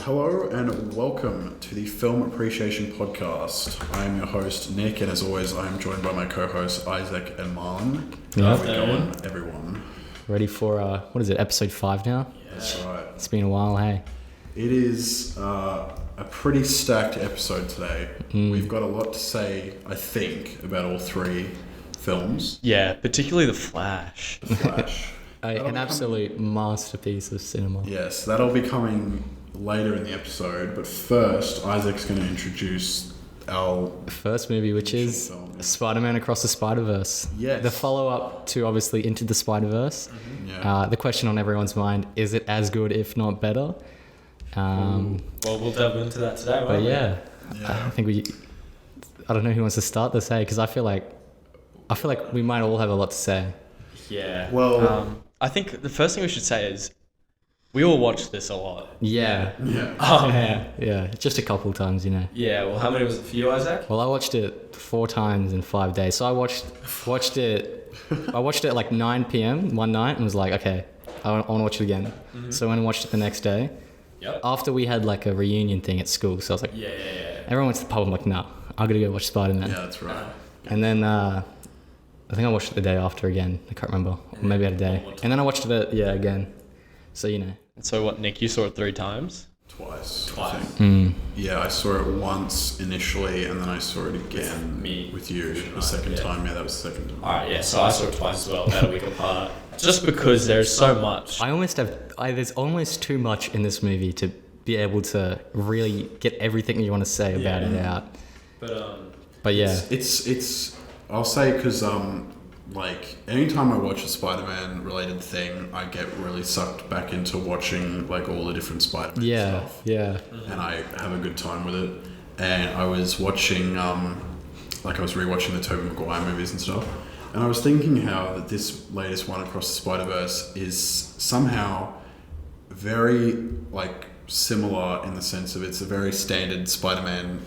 Hello and welcome to the Film Appreciation Podcast. I am your host, Nick, and as always, I am joined by my co-hosts, Isaac and Marlon. How are we going, everyone? Ready for, episode 5 now? Yeah. That's right. It's been a while, hey? It is a pretty stacked episode today. We've got a lot to say, I think, about all three films. Yeah, particularly The Flash. The Flash. An absolute masterpiece of cinema. Yes, that'll be coming later in the episode, but first, Isaac's going to introduce our first movie, which is film. Spider-Man Across the Spider-Verse. Yes. The follow-up to, obviously, Into the Spider-Verse. Mm-hmm. Yeah. The question on everyone's mind, is it as good, if not better? Well, we'll delve into that today, won't But we? yeah, Yeah. I don't know who wants to start this, hey, because I feel like we might all have a lot to say. Yeah. Well, I think the first thing we should say is we all watched this a lot. Yeah. yeah. Yeah, just a couple times, you know. Yeah, well, how many was it for you, Isaac? Well, I watched it 4 times in 5 days. So I watched it at like 9 p.m. one night and was like, okay, I want to watch it again. Mm-hmm. So I went and watched it the next day. Yep. After we had like a reunion thing at school. So I was like, Yeah. everyone went to the pub. I'm like, no, I'm going to go watch Spider-Man. Yeah, that's right. And then I think I watched it the day after again. I can't remember. Or maybe I had a day. And then I watched it, again. So, you know. So what, Nick, you saw it 3 times? Twice. I think. Mm. Yeah, I saw it once initially, and then I saw it again with you the second time. Yeah, that was the second time. Alright, yeah, so I saw it twice as well, about a week apart. Just because there's so much. There's almost too much in this movie to be able to really get everything you want to say about it out. But yeah. It's I'll say because like anytime I watch a Spider-Man related thing, I get really sucked back into watching like all the different Spider-Man stuff. Yeah. And I have a good time with it. And I was watching I was rewatching the Tobey Maguire movies and stuff. And I was thinking how that this latest one, Across the Spider-Verse, is somehow very like similar in the sense of it's a very standard Spider-Man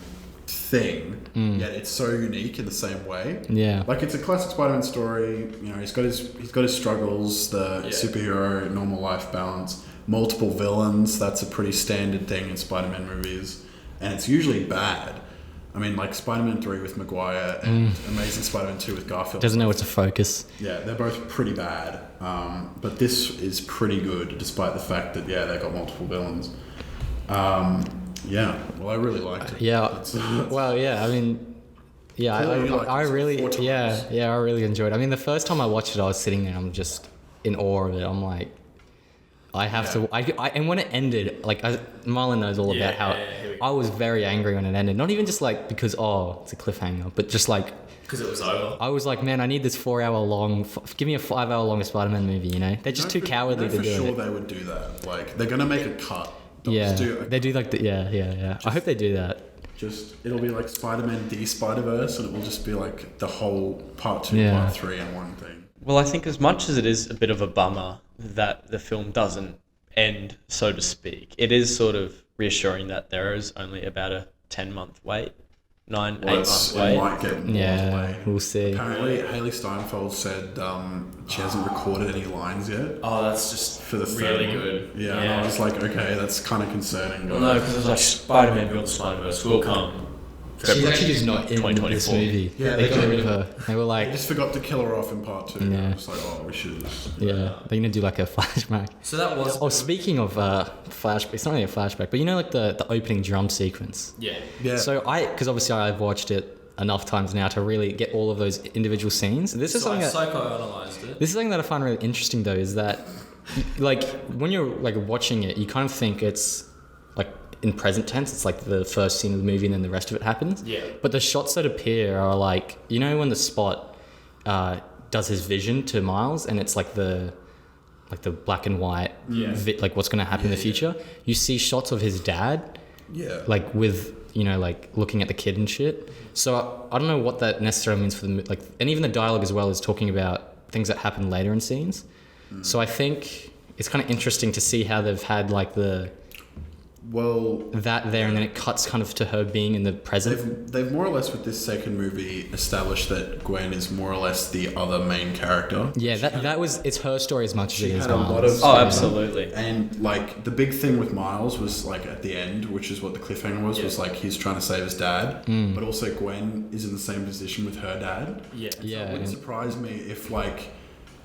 thing, yet it's so unique in the same way. Yeah. Like it's a classic Spider-Man story. You know, he's got his struggles, the superhero normal life balance, multiple villains. That's a pretty standard thing in Spider-Man movies, and it's usually bad. I mean, like Spider-Man 3 with Maguire and Amazing Spider-Man 2 with Garfield. Doesn't know what to focus. Yeah, they're both pretty bad. But this is pretty good, despite the fact that, they got multiple villains. Yeah, well, I really liked it. Yeah. Well, yeah, I mean, yeah, I really enjoyed it. I mean, the first time I watched it, I was sitting there, I'm just in awe of it. I'm like, I have to, and when it ended, like, Marlon knows all about how I was very angry when it ended. Not even just like because, it's a cliffhanger, but just like, Because it was over. I was like, man, I need this 4 hour long, give me a 5 hour long Spider-Man movie, you know? They're just too cowardly to do it. For sure they would do that. Like, they're going to make a cut. They do like I hope they do that. It'll be like Spider-Man The Spider-Verse, and it will just be like the whole part 2, part 3 in one thing. Well, I think as much as it is a bit of a bummer that the film doesn't end, so to speak, it is sort of reassuring that there is only about a 10-month wait. 8 months wait. It might get more away. We'll see. Apparently, Haley Steinfeld said she hasn't recorded any lines yet. Oh, that's just for the really film. good. Yeah, and I was like, okay, that's kind of concerning. Well, no, because it was like Spider-Man Beyond the Spider-Verse will come. She's actually just not in this movie. Yeah, they got rid of her. They were like... They just forgot to kill her off in part 2. Yeah. I was like, we should just... Yeah, they're going to do like a flashback. So that was... Oh, speaking of flashback, it's not really a flashback, but you know like the opening drum sequence? Yeah. So because obviously I've watched it enough times now to really get all of those individual scenes. This is something psychoanalyzed it. This is something that I find really interesting though, is that like when you're like watching it, you kind of think it's like in present tense. It's like the first scene of the movie and then the rest of it happens. Yeah. But the shots that appear are like, you know, when the Spot does his vision to Miles and it's like the black and white, like what's going to happen in the future. You see shots of his dad, like with, you know, like looking at the kid and shit. So I don't know what that necessarily means for the like, and even the dialogue as well is talking about things that happen later in scenes. So I think it's kind of interesting to see how they've had like the Well, that there, and then it cuts kind of to her being in the present. they've more or less with this second movie established that Gwen is more or less the other main character. Yeah, it's her story as much as it is had a lot Miles. of Oh, absolutely. And like the big thing with Miles was like at the end, which is what the cliffhanger was like he's trying to save his dad, but also Gwen is in the same position with her dad. Yeah. So it wouldn't surprise me if like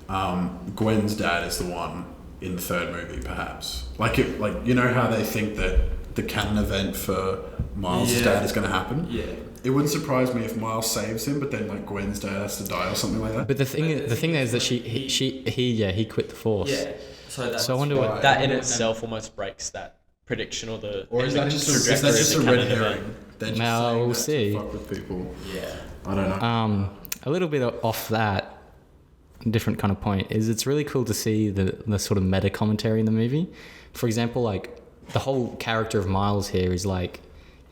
Gwen's dad is the one in the third movie, perhaps. Like you know how they think that the canon event for Miles' dad is going to happen. Yeah. It wouldn't surprise me if Miles saves him, but then like Gwen's dad has to die or something like that. But the thing is that he quit the Force. Yeah. So I wonder what that in itself almost breaks that prediction or is that just a red herring? Now we'll see. To fuck with people. Yeah. I don't know. A little bit off that different kind of point is it's really cool to see the sort of meta commentary in the movie. For example, like the whole character of Miles here is like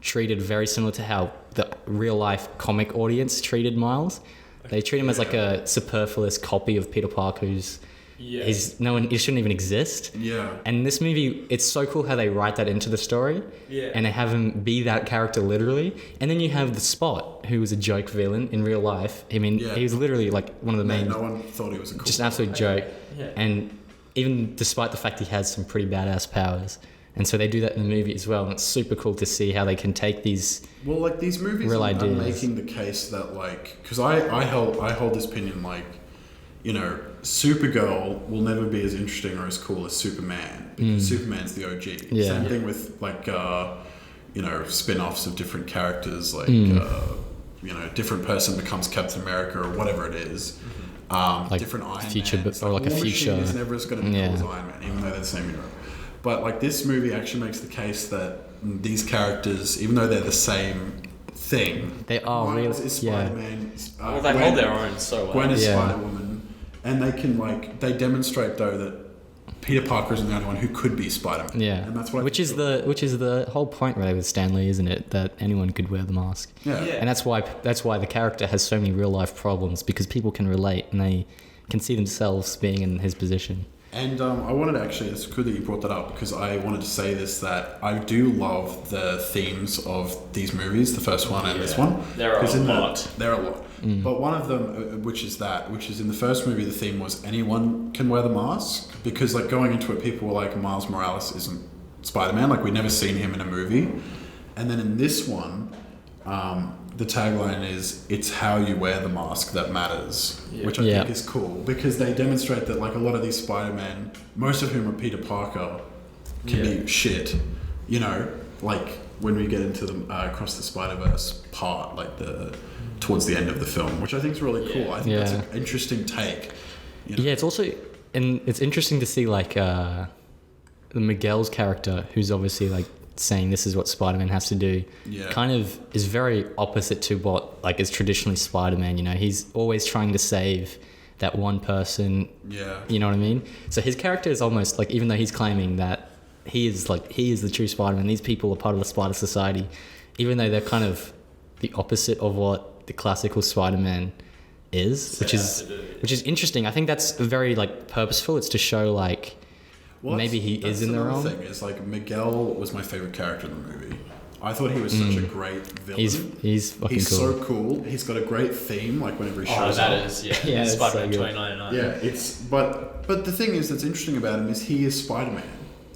treated very similar to how the real life comic audience treated Miles. They treat him as like a superfluous copy of Peter Parker who's he shouldn't even exist. Yeah. And in this movie, it's so cool how they write that into the story. Yeah. And they have him be that character literally. And then you have the Spot, who was a joke villain in real life. I mean, he was literally like one of the main. No one thought he was a cool. Just an absolute joke. Yeah. And even despite the fact he has some pretty badass powers. And so they do that in the movie as well. And it's super cool to see how they can take these. Well, like these movies real are ideas. Making the case that like, because I hold this opinion like, you know, Supergirl will never be as interesting or as cool as Superman because Superman's the OG. Yeah. Same thing with like, you know, spin-offs of different characters like, you know, different person becomes Captain America or whatever it is. Like different Iron future, Man. or like a future. Is never as going to be cool as Iron Man, even though they're the same hero. But like this movie actually makes the case that these characters, even though they're the same thing, they are Miles real. is Spider-Man. Well, they hold their own so well. Gwen is Spider-Woman, and they can like they demonstrate though that Peter Parker isn't the only one who could be Spider-Man. Yeah, and that's what which is the whole point really with Stan Lee, isn't it? That anyone could wear the mask. Yeah. And that's why the character has so many real life problems because people can relate and they can see themselves being in his position. And I wanted to actually, it's good that you brought that up because I wanted to say this, that I do love the themes of these movies, the first one and this one. There are a lot. There are a lot. But one of them, which is in the first movie, the theme was anyone can wear the mask. Because like going into it, people were like, Miles Morales isn't Spider-Man. Like we'd never seen him in a movie. And then in this one, the tagline is, it's how you wear the mask that matters, which I think is cool because they demonstrate that like a lot of these Spider-Men, most of whom are Peter Parker, can be shit, you know, like when we get into the Across the Spider-Verse part, like towards the end of the film, which I think is really cool. I think that's an interesting take. You know? Yeah, it's also, and it's interesting to see like the Miguel's character, who's obviously like saying this is what Spider-Man has to do, kind of is very opposite to what like is traditionally Spider-Man. You know, he's always trying to save that one person. Yeah. You know what I mean? So his character is almost like, even though he's claiming that he is the true Spider-Man, these people are part of the Spider Society, even though they're kind of the opposite of what the classical Spider-Man is, which is interesting. I think that's very like purposeful. It's to show like, well, maybe he is in the wrong. Thing is like Miguel was my favorite character in the movie. I thought he was such a great villain. He's fucking he's cool. so cool. He's got a great theme. Like whenever he shows up. Yeah, Spider-Man 2099. Yeah, but the thing is that's interesting about him is he is Spider-Man.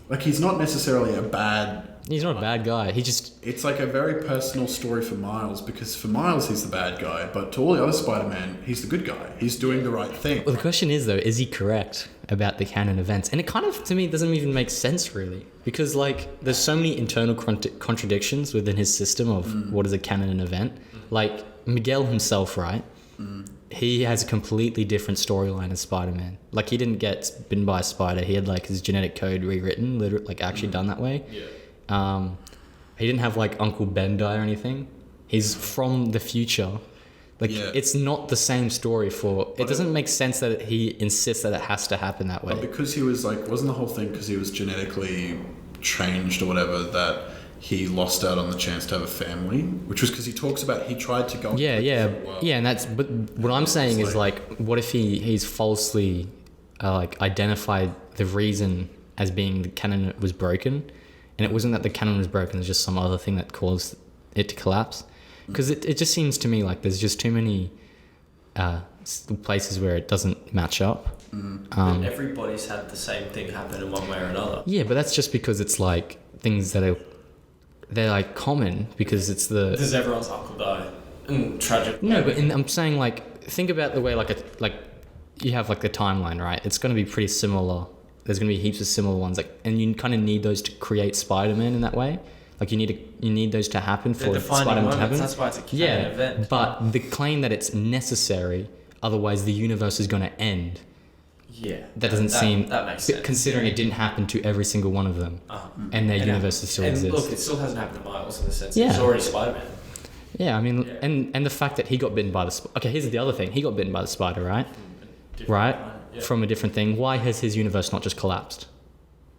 Like he's not necessarily a bad. He's not a bad guy. It's like a very personal story for Miles because for Miles he's the bad guy, but to all the other Spider-Man he's the good guy. He's doing the right thing. Well, the question is though, is he correct about the canon events? And it kind of, to me, doesn't even make sense really, because like there's so many internal contradictions within his system of what is a canon and event. Like Miguel himself, right? He has a completely different storyline as Spider-Man. Like he didn't get bitten by a spider. He had like his genetic code rewritten, literally, like actually done that way. Yeah. He didn't have like Uncle Ben die or anything. He's from the future. Like it's not the same story it doesn't make sense that he insists that it has to happen that way. But because he was like, wasn't the whole thing because he was genetically changed or whatever that he lost out on the chance to have a family, which was because he talks about he tried to go. And that's. But what I'm saying is like, what if he's falsely like identified the reason as being the canon was broken, and it wasn't that the cannon was broken. There's just some other thing that caused it to collapse. Because it just seems to me like there's just too many places where it doesn't match up. But everybody's had the same thing happen in one way or another. Yeah, but that's just because it's like things that they're like common because it's the. Does everyone's uncle die? Tragic. No, but I'm saying like think about the way like you have like the timeline, right? It's going to be pretty similar. There's going to be heaps of similar ones, like, and you kind of need those to create Spider-Man in that way. Like you need those to happen for Spider-Man to happen. That's why it's a canon event. But the claim that it's necessary, otherwise the universe is going to end. Yeah, that makes sense. Considering it didn't happen to every single one of them, and their universes still exist. Look, it still hasn't happened to Miles in the sense that it's already Spider-Man. Yeah, I mean, and the fact that he got bitten by the okay, here's the other thing: he got bitten by the spider, right? From a different thing. Why has his universe not just collapsed?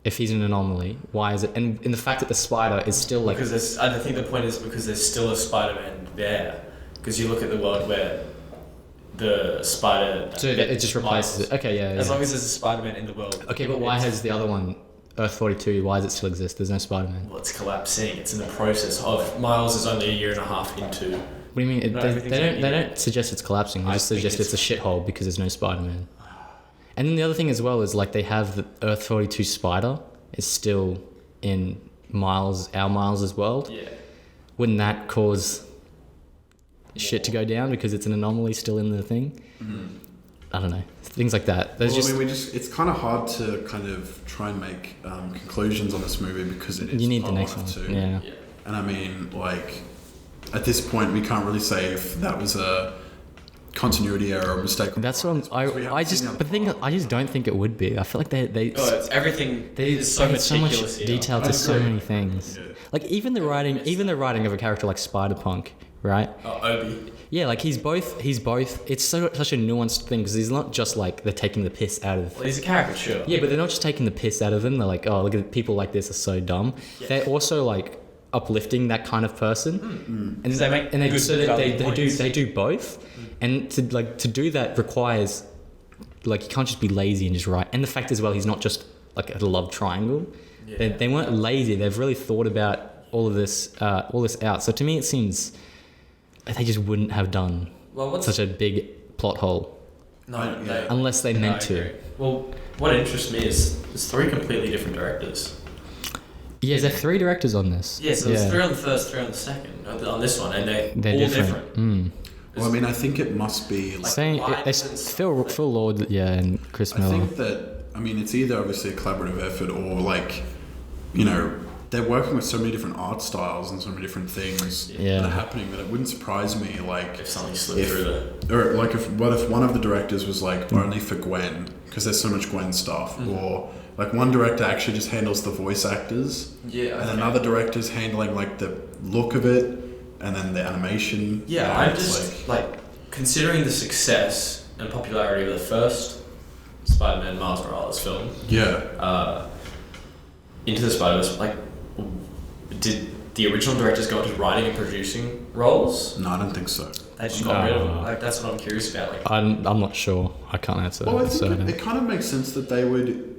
If he's an anomaly, why is it? And in the fact that the spider is still like because I think the point is because there's still a Spider-Man there. Because you look at the world where the spider. So it just replaces it. Okay, yeah. As long as there's a Spider-Man in the world. Okay, but why has the other one, Earth 42? Why does it still exist? There's no Spider-Man. Well, it's collapsing. It's in the process of. Miles is only a year and a half into. What do you mean? They don't suggest it's collapsing. They just suggest it's a shithole because there's no Spider-Man. And then the other thing as well is like they have the Earth 42 spider is still in our Miles' world. Yeah. Wouldn't that cause shit to go down because it's an anomaly still in the thing? I don't know. Things like that. I mean, it's kind of hard to kind of try and make conclusions on this movie because it is. You need the next one. Too. Yeah. And I mean, like, at this point, we can't really say if that was a continuity error or mistake. That's what I just don't think it would be. I feel like they it's everything. There's so much detail to so many things. Yeah. Like even the writing of a character like Spider-Punk, right? Oh, Obi. Yeah, like he's both. It's such a nuanced thing because he's not just like they're taking the piss out of. Well, he's a caricature. Yeah, but they're not just taking the piss out of him. They're like, oh, look at people like this are so dumb. Yeah. They're also like uplifting that kind of person, and they do both. And to do that requires like you can't just be lazy and just write. And the fact as well, he's not just like a love triangle. Yeah. They weren't lazy. They've really thought about all this out. So to me, it seems they just wouldn't have done such a big plot hole. Unless they meant to. Well, what interests me is there's 3 completely different directors. Yeah, there are 3 directors on this. Yeah, so there's 3 on the first, 3 on the second, on this one, and they're all different. Well, I mean, I think it must be like Phil Lord, and Chris Miller. I think that it's either obviously a collaborative effort or like, they're working with so many different art styles and so many different things that are happening that it wouldn't surprise me like if something slipped through there. Or like if one of the directors was like only for Gwen because there's so much Gwen stuff, or like one director actually just handles the voice actors, and another director's handling like the look of it. And then the animation. Yeah, I'm just like considering the success and popularity of the first Spider-Man Miles Morales film. Yeah. Into the Spider-Verse, like, did the original directors go into writing and producing roles? No, I don't think so. They just got rid of them. Like that's what I'm curious about. Like, I'm not sure. I can't answer. Well, I think it kind of makes sense that they would.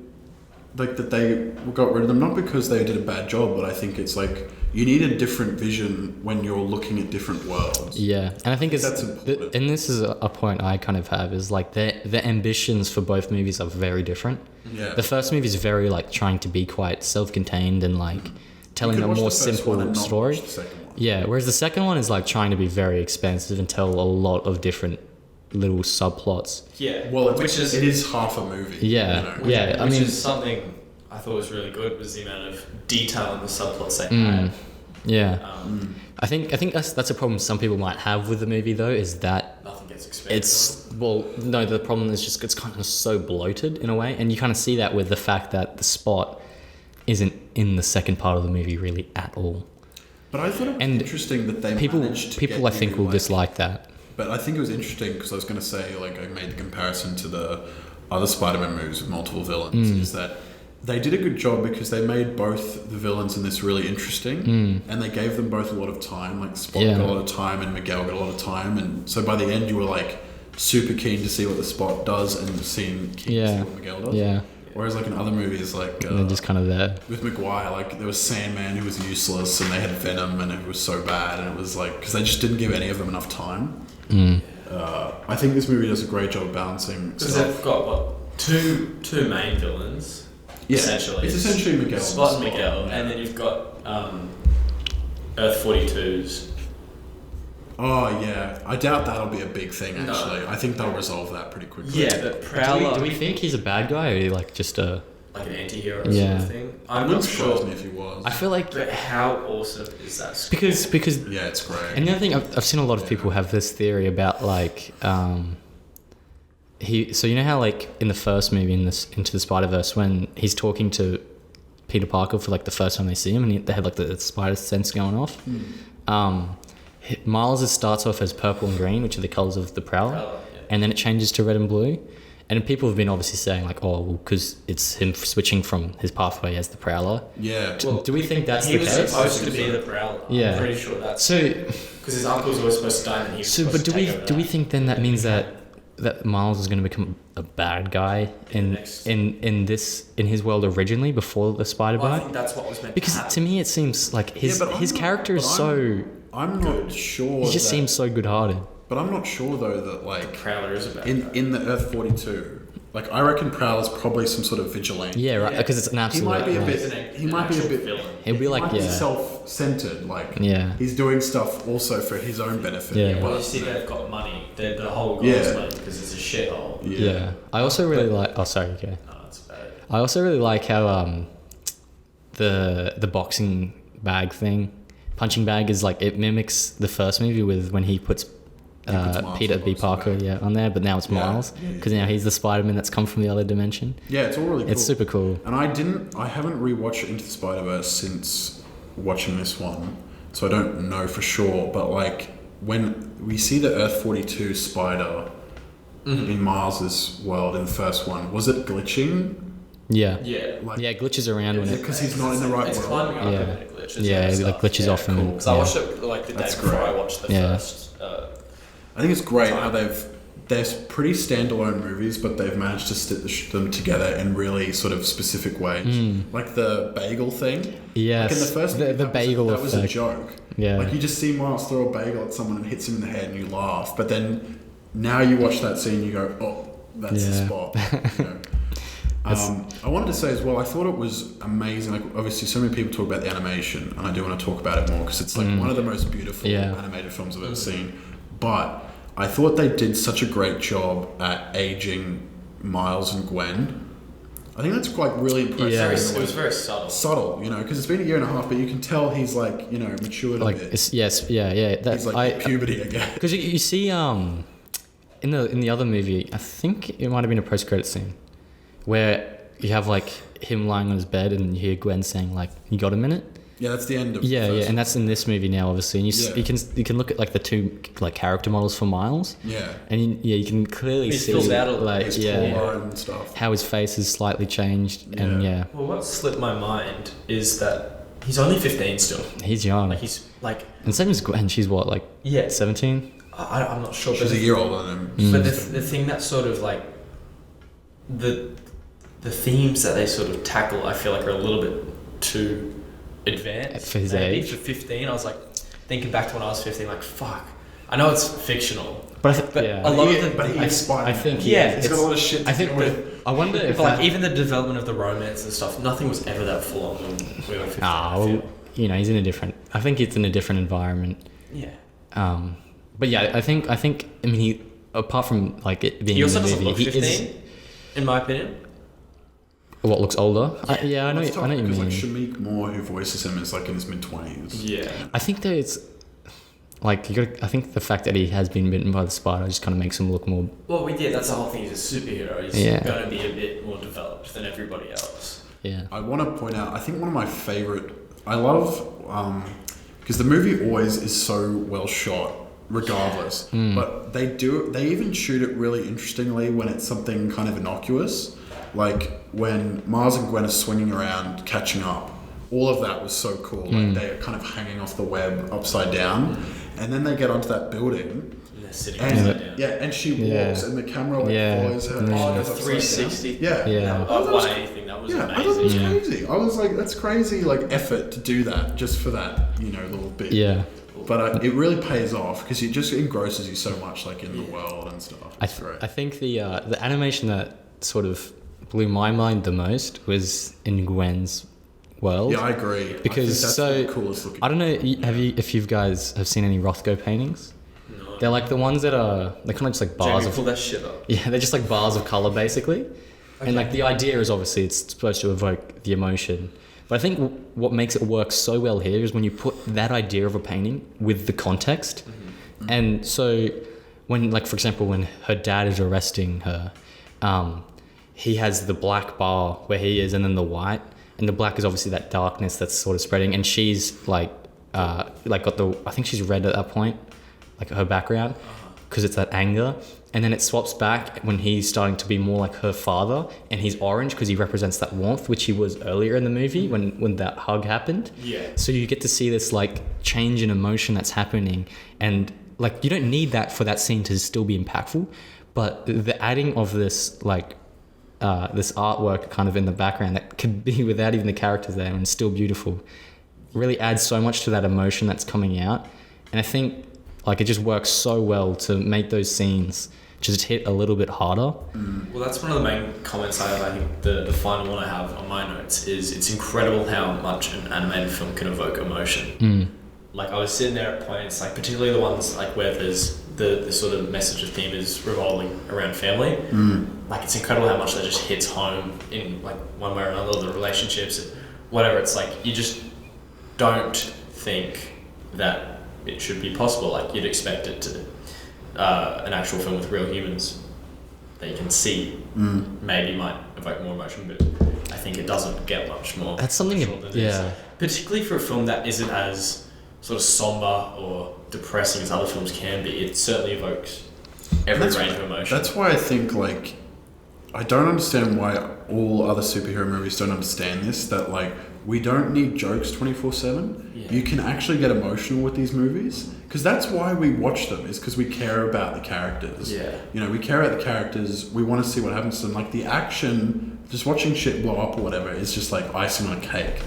Like that they got rid of them, not because they did a bad job, but I think it's like you need a different vision when you're looking at different worlds. Yeah, and I think that's important. And this is a point I kind of have is like the ambitions for both movies are very different. Yeah. The first movie is very like trying to be quite self-contained and like telling a more simple story. Yeah, whereas the second one is like trying to be very expansive and tell a lot of different little subplots. Yeah, well, it is half a movie. Yeah, which is something I thought was really good was the amount of detail in the subplots they had. Yeah, I think that's a problem some people might have with the movie though is that nothing gets expanded. The problem is just it's kind of so bloated in a way, and you kind of see that with the fact that the Spot isn't in the second part of the movie really at all. But I thought it was interesting that they managed to people I think will dislike that. But I think it was interesting because I was going to say, like, I made the comparison to the other Spider-Man movies with multiple villains, is that they did a good job because they made both the villains in this really interesting, and they gave them both a lot of time. Like, Spot got a lot of time and Miguel got a lot of time, and so by the end you were, like, super keen to see what the Spot does and keen to see what Miguel does. Yeah. Whereas like in other movies, like And they're just kind of there. with Maguire, like there was Sandman who was useless, and they had Venom, and it was so bad, and it was like because they just didn't give any of them enough time. I think this movie does a great job balancing. Because they've got what two main villains. Yeah, essentially, it's essentially Miguel. Spot and Miguel, and then you've got Earth 42's. Oh yeah, I doubt that'll be a big thing. No. Actually, I think they'll resolve that pretty quickly. Yeah, but Prowler. Do we think he's a bad guy, or like just a? Like an anti-hero Yeah. sort of thing. It I'm wouldn't not surprise sure. me if he was. I feel like But how awesome is that? Score? because Yeah, it's great. and the other thing I've seen a lot of people have this theory about like so you know how like in the first movie in this Into the Spider-Verse when he's talking to Peter Parker for like the first time they see him and they had like the spider sense going off. Miles starts off as purple and green, which are the colors of the Prowler, Yeah. and then it changes to red and blue. And people have been obviously saying like, oh, well, because it's him switching from his pathway as the Prowler. Yeah. Do we think that's he the was case? supposed to be the Prowler. Yeah. I'm pretty sure that's So, because his uncle was always supposed to die, and he was so, supposed but to take over do we that. think then that means that Miles is going to become a bad guy in his world originally before the spider Well, I bite? think that's what was meant Because to happen. to me it seems like his Yeah, but his I'm not- character is but so I'm not sure. he just that- seems so good-hearted. But I'm not sure though that like Prowler is a bad guy. in the Earth 42, like I reckon Prowler's probably some sort of vigilante. Yeah, right. Yeah. Because it's an He absolute. might be a like- bit. He might be a actual bit. villain. He'll be he like might be yeah, self-centered. Like Yeah. he's doing stuff also for his own benefit. Yeah. Well, you But see, they've got money. The whole goal Yeah. is money because it's a shithole. yeah. I also really like. Oh, sorry. Okay. No, it's bad. I also really like how the boxing bag thing, punching bag is like it mimics the first movie with when he puts Miles Peter in the B. boxing Parker bag. on there, but now it's Yeah. Miles Yeah, because now he's the Spider-Man that's come from the other dimension. yeah, it's all really cool. It's super cool. And I haven't rewatched Into the Spider-Verse since watching this one, so I don't know for sure. But like when we see the Earth 42 spider in Miles's world in the first one, was it glitching? Yeah. Yeah. Like, Yeah, it glitches around when it. because he's not in the right It's world. climbing up Yeah. and it glitches. Yeah, and it stuff. like glitches Yeah, off and. Because I yeah. watched it like the day That's before great. I watched the Yeah. first. I think it's great how they're pretty standalone movies, but they've managed to stitch them together in really sort of specific ways. Like the bagel thing. Hmm. Yes, Like in the first the movie, that bagel was, that was a effect. joke. Yeah. Like you just see Miles throw a bagel at someone and hits him in the head and you laugh. But then now you watch that scene, you go, oh, that's the Yeah. spot. You know? I wanted to say as well, I thought it was amazing. Like obviously, so many people talk about the animation, and I do want to talk about it more because it's like one of the most beautiful Yeah. animated films I've ever seen. But I thought they did such a great job at aging Miles and Gwen. I think that's quite really impressive. Yeah. It was very subtle. Subtle, you know, because it's been a year and a half, but you can tell he's like, you know, matured Like a bit. it's yeah. He's That's like puberty again. because you see in the other movie, I think it might have been a post-credit scene where you have like him lying on his bed and you hear Gwen saying like, "You got a minute?" Yeah, that's the end of Yeah, the yeah, first and that's in this movie now, obviously. And Yeah. you can look at like the two like character models for Miles, Yeah. and you can clearly He's see filled out a little like His yeah taller and stuff. how his face has slightly changed, and Yeah. yeah, Well, what slipped my mind is that he's only 15 still. he's young. Like he's like And same as Gwen, she's what like yeah. 17. I'm not sure. She's but a year older than him. But the thing that sort of like the themes that they sort of tackle, I feel like are a little bit too advanced For his maybe. age. For 15, I was like thinking back to when I was 15, like fuck. I know it's fictional, But but yeah, a lot of the But he is Spider-Man. I think Yeah, He's got a lot of shit to I think deal with. I wonder if but like that, even the development of the romance and stuff, nothing was ever that full on when we were 15. I well, feel. you know, he's in a different. I think it's in a different environment. Yeah. But yeah, I think. I mean, he apart from like it being He also in the doesn't movie, look he 15, is in my opinion. what looks older. Yeah, I know. It's tough I know what you because mean. like Shameik Moore, who voices him, is like in his mid-20s. Yeah. I think that it's like you got. I think the fact that he has been bitten by the spider just kind of makes him look more. Well, we did. That's the whole thing. He's a superhero. He's Yeah. going to be a bit more developed than everybody else. Yeah. I want to point out, I think one of my favorite, I love, because the movie always is so well shot, regardless. But they even shoot it really interestingly when it's something kind of innocuous. Like when Miles and Gwen are swinging around, catching up. All of that was so cool. Like they're kind of hanging off the web upside down. And then they get onto that building. sitting And upside down. and she walks, and the camera follows her. Oh, the upside down. 360. Yeah, Yeah. Of 180 thing, that was I thought it amazing. was crazy. I was like, that's crazy, like effort to do that just for that, little bit. Yeah. But it really pays off because it just engrosses you so much, like in the world and stuff. It's great. I think the animation that sort of blew my mind the most was in Gwen's world. Yeah, I agree. Because I think that's so the coolest looking. I don't know if you guys have seen any Rothko paintings. No. They're like the ones that are they're kind of just like bars Jamie, of pull that shit up. yeah they're just like bars of color basically, and like the idea is obviously it's supposed to evoke the emotion. But I think what makes it work so well here is when you put that idea of a painting with the context. Mm-hmm. And so when, like, for example, when her dad is arresting her, he has the black bar where he is and then the white. And the black is obviously that darkness that's sort of spreading. And she's got I think she's red at that point, like her background, because it's that anger. And then it swaps back when he's starting to be more like her father, and he's orange because he represents that warmth, which he was earlier in the movie when that hug happened. Yeah. So you get to see this like change in emotion that's happening, and like you don't need that for that scene to still be impactful, but the adding of this like this artwork kind of in the background that could be without even the characters there and still beautiful, really adds so much to that emotion that's coming out. And I think like it just works so well to make those scenes just hit a little bit harder. Well, that's one of the main comments I have. I think the final one I have on my notes is it's incredible how much an animated film can evoke emotion. Like I was sitting there at points, like particularly the ones like where there's the sort of message of theme is revolving around family. Like it's incredible how much that just hits home in like one way or another, the relationships, whatever. It's like you just don't think that it should be possible. Like you'd expect it to an actual film with real humans that you can see maybe might evoke more emotion, but I think it doesn't get much more. That's something, emotional than this. Particularly for a film that isn't as sort of somber or depressing as other films can be. It certainly evokes every range of emotion. That's why I think like I don't understand why all other superhero movies don't understand this, that like we don't need jokes 24/7. You can actually get emotional with these movies, because that's why we watch them, is because we care about the characters. We care about the characters, we want to see what happens to them. Like the action, just watching shit blow up or whatever is just like icing on a cake.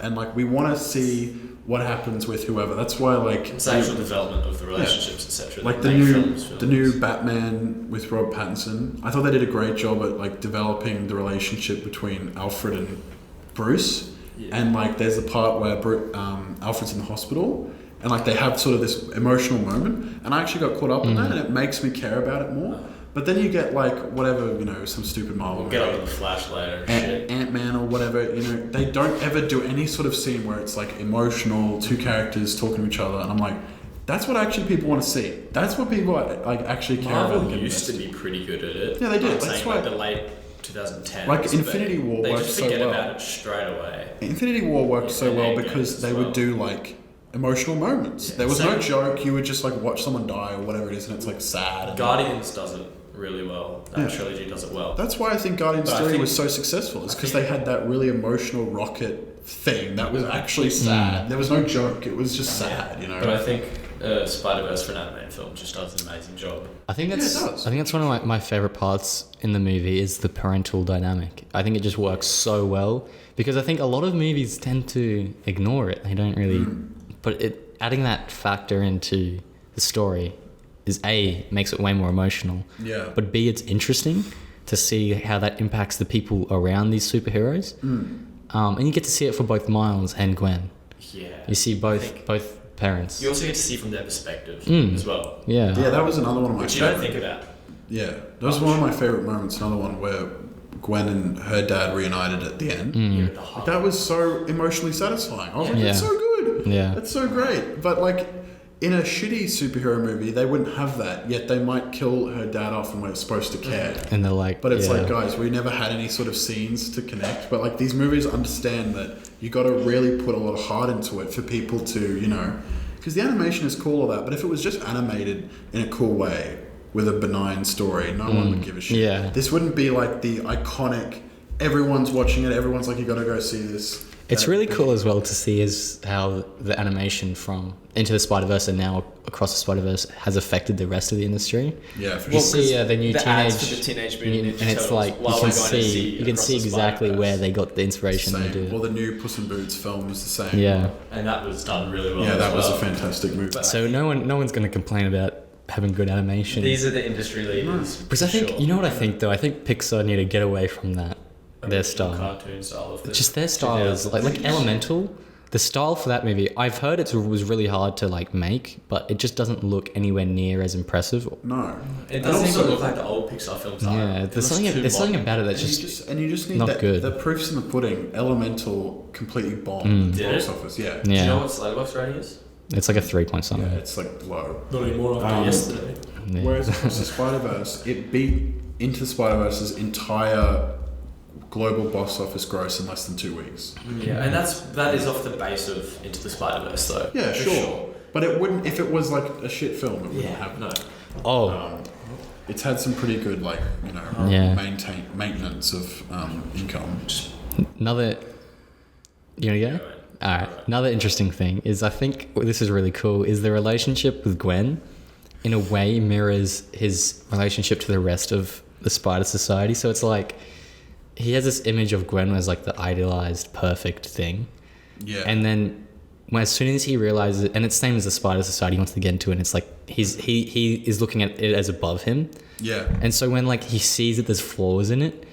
And like we want to see what happens with whoever. That's why like it's actual development of the relationships, etc. Like the new Batman with Robert Pattinson, I thought they did a great job at like developing the relationship between Alfred and Bruce. And like there's a part where Alfred's in the hospital and like they have sort of this emotional moment, and I actually got caught up in that, and it makes me care about it more. But then you get like whatever, some stupid Marvel movie. Get on the Flash later. Ant-Man or whatever, they don't ever do any sort of scene where it's like emotional, two characters talking to each other, and I'm like, that's what actually people want to see. That's what people like actually care about. Marvel used to be pretty good at it. Yeah, they did. That's why the late 2010s. Like Infinity War worked so well. They just forget about it straight away. Infinity War worked so well because they would do like emotional moments. There was no joke. You would just like watch someone die or whatever it is, and it's like sad. Guardians does it really well. That trilogy does it well. That's why I think Guardians 3 was so successful. Is because they had that really emotional rocket thing that was actually sad. There was no joke. It was just sad, But I think Spider-Verse for an animated film just does an amazing job. I think that's one of my favorite parts in the movie is the parental dynamic. I think it just works so well, because I think a lot of movies tend to ignore it. They don't really, but adding that factor into the story is A, makes it way more emotional. But B, it's interesting to see how that impacts the people around these superheroes. And you get to see it for both Miles and Gwen. You see both parents. You also get to see from their perspective as well. Yeah, that was another one of my which you don't think about. Yeah, that was one of my favourite moments. Another one where Gwen and her dad reunited at the end. Like, that was so emotionally satisfying. I was like, that's so good. That's so great. But like in a shitty superhero movie, they wouldn't have that. Yet they might kill her dad off and we're supposed to care. And they're like, but it's like, guys, we never had any sort of scenes to connect. But like these movies understand that you got to really put a lot of heart into it for people to, because the animation is cool, all that. But if it was just animated in a cool way with a benign story, no one would give a shit. This wouldn't be like the iconic, everyone's watching it, everyone's like, you got to go see this. It's really cool as well to see is how the animation from Into the Spider-Verse and now Across the Spider-Verse has affected the rest of the industry. Yeah, for You sure. see the new the ads for the Teenage Teenage Mutant Ninja and it's Turtles like while you we're can going to see Across the exactly Spider-Verse. where they got the inspiration to Same. do Well, it. the new Puss in Boots film was the same. Yeah. And that was done really well. Yeah, that as was well. a fantastic movie. But So no one's going to complain about having good animation. these are the industry leaders. Because I think you know what I think though. I think Pixar need to get away from that. Their style. Cartoon style of the Just their style is like Elemental. The style for that movie, I've heard it was really hard to like make, but it just doesn't look anywhere near as impressive. No. It doesn't even look like the old Pixar films. Yeah, there's something about it that's And you just need not that. good. The proof's in the pudding. Elemental completely bombed the Did box it? office. Yeah. Do you know yeah, what Slowbox rating is? it's like a 3 point something. Yeah, it's like low. Not anymore after yesterday. Yeah. Whereas Across the Spider-Verse, it beat Into the Spider-Verse's entire global box office gross in less than 2 weeks. Yeah, and that is off the base of Into the Spider-Verse though. Yeah, For sure. But it wouldn't, if it was like a shit film, it wouldn't have. No. Oh, It's had some pretty good, like, you know, Yeah. maintenance of income. another. You wanna go? All right. Another interesting thing is I think this is really cool. Is the relationship with Gwen, in a way, mirrors his relationship to the rest of the Spider Society. So it's like he has this image of Gwen as like the idealized, perfect thing. Yeah. And then as soon as he realizes it, and it's the same as the Spider Society he wants to get into, and it's like he is looking at it as above him. yeah. And so when like he sees that there's flaws in it,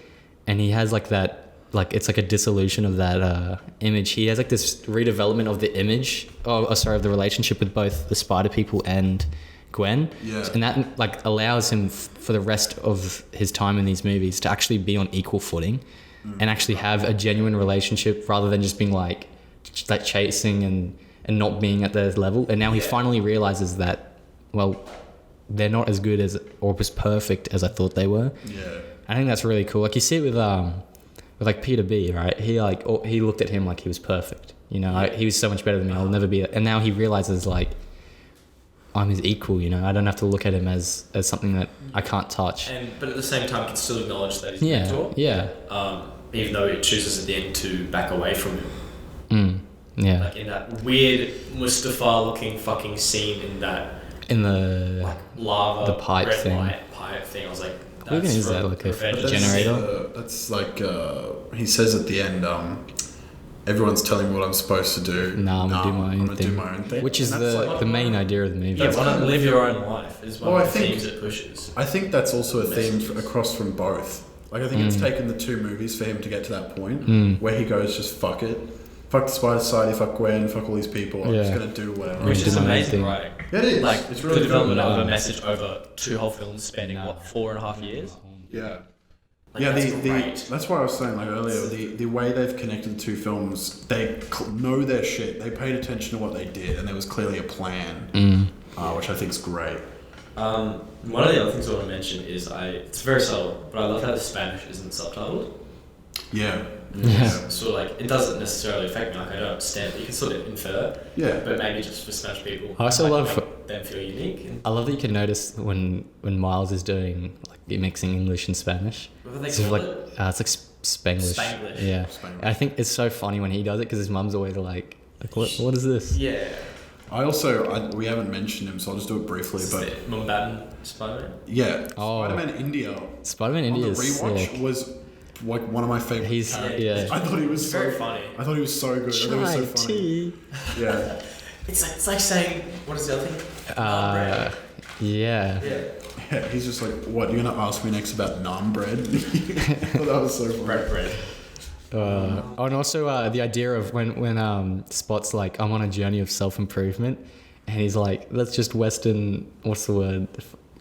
and he has like that, like it's like a dissolution of that image. He has like this redevelopment of the image, of the relationship with both the Spider people and Gwen. Yeah. And that like allows him for the rest of his time in these movies to actually be on equal footing, and actually have a genuine relationship rather than just being like chasing and not being at their level. And now he finally realizes that, well, they're not as good as or as perfect as I thought they were. Yeah. I think that's really cool. Like you see it with like Peter B, right? He he looked at him like he was perfect. You know, he was so much better than me. I'll never be. And now he realizes like I'm his equal. You know, I don't have to look at him as something that I can't touch. But at the same time, can still acknowledge that he's a Yeah, mentor. yeah, Even though it chooses at the end to back away from him. yeah. Like in that weird Mustafa-looking fucking scene in that In the lava, The pipe red thing. light pipe thing, I was like, What even is that, like a revenge. But generator? That's like he says at the end. Everyone's telling me what I'm supposed to do. Nah, I'm gonna do my own I'm gonna thing. do my own thing. Which is And that's like- the main idea of the movie. Yeah, want to live your own life is one Well, of I the think- themes it pushes. I think that's also a theme Messages. across from both. Like I think it's taken the two movies for him to get to that point where he goes, just fuck it, fuck the Spider Society, fuck Gwen, fuck all these people. I'm just Yeah. gonna do whatever. Yeah. Which do is my own amazing, thing. right? It is. Like it's the really development good. of a No. message over 2 whole films spanning, No. 4.5 years? Yeah. Like, Yeah, that's the great. that's why I was saying like earlier, the way they've connected the two films, they know their shit. They paid attention to what they did, and there was clearly a plan, which I think is great. One of the other things I want to mention is it's very subtle, but I love how the Spanish isn't subtitled. Yeah, Yeah. So like it doesn't necessarily affect me, like I don't understand, but you can sort of infer. yeah. But maybe just for Spanish people, I also might love- make them feel unique. And I love that you can notice when Miles is doing like mixing English and Spanish. what do they It's call like it? it's like Spanglish. Spanglish. Yeah. Spanglish. I think it's so funny when he does it because his mum's always like what is this? Yeah. I also we haven't mentioned him, so I'll just do it briefly. But Mumbattan Spider-Man. yeah, Oh. Spider-Man India Spider-Man on India the is rewatch sick. was like one of my favorite. He's characters. yeah. I thought he was It's so very funny. I thought he was so good. I thought he was so funny. tea. Yeah, It's like saying, what is the other thing? Yeah. Yeah. yeah. He's just like, what? You're gonna ask me next about naan bread? I thought that was so funny. Bread. And also the idea of when Spot's like, I'm on a journey of self-improvement, and he's like, that's just Western, what's the word,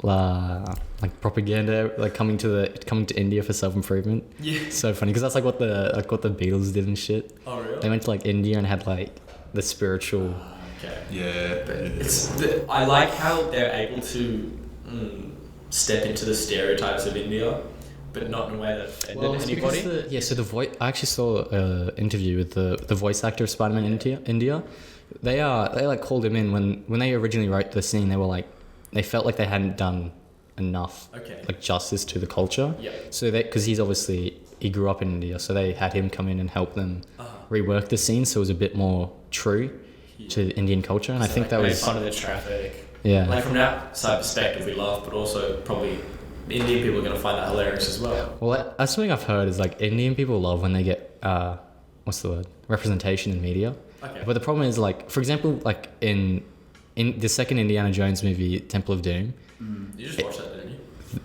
like propaganda, like coming to India for self-improvement. Yeah. So funny because that's like what the Beatles did and shit. Oh really? They went to like India and had like the spiritual. Okay. Yeah, I like how they're able to step into the stereotypes of India, but not in a way that offended anybody. So the voice. I actually saw an interview with the voice actor of Spider-Man India. They like called him in when they originally wrote the scene. They were like, they felt like they hadn't done enough like justice to the culture. Yeah. So because he grew up in India, so they had him come in and help them reworked the scene so it was a bit more true to Indian culture, and I think that made was fun of the traffic. yeah. Like from an outside perspective, we laugh, but also probably Indian people are going to find that hilarious as well. Well, that's something I've heard is like Indian people love when they get what's the word, representation in media. Okay. But the problem is like, for example, like in the second Indiana Jones movie, Temple of Doom, You just watched that, didn't you?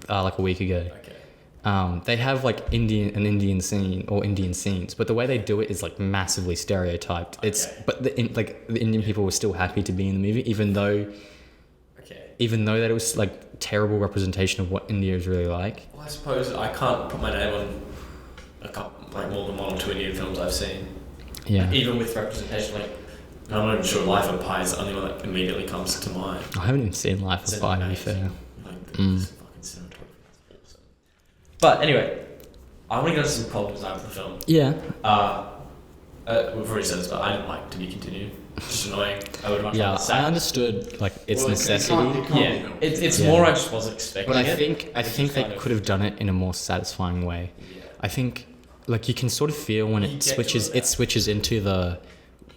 like a week ago. Okay. They have like an Indian scene or Indian scenes, but the way they do it is like massively stereotyped. It's Okay. but the Indian people were still happy to be in the movie, even though that it was like terrible representation of what India is really like. Well, I suppose I can't put my name on a couple, like more than 1 or 2 Indian films I've seen. Yeah, Like, even with representation, like I'm not even sure Life of Pi is the only one that immediately comes to mind. I haven't even seen Life It's of Pi, to be amazing. fair. Like the fucking cinematography is awesome. But anyway, I want to go to some problems I have with the film. Yeah, We've already said this, but I didn't like to be continued. Just annoying. I would much yeah, rather I sad. understood like its Well, necessity. it can't Yeah, be helped. it's Yeah. more I just wasn't expecting But I it. think they kind of- could have done it in a more satisfying way. Yeah. I think like you can sort of feel when You it get to switches about- into the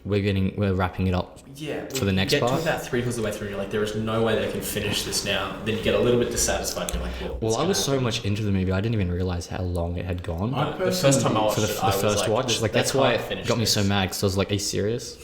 we're wrapping it up. Yeah, For the next you get part? to about 3/4 of the way through, you're like, there is no way they can finish this now. Then you get a little bit dissatisfied. You're like, well, Well, I was so much into the movie, I didn't even realize how long it had gone. I the first time I watched For the, it, the I was first like, watch, like they that's why can't it finish got me this. so mad because I was like, "Are you serious?"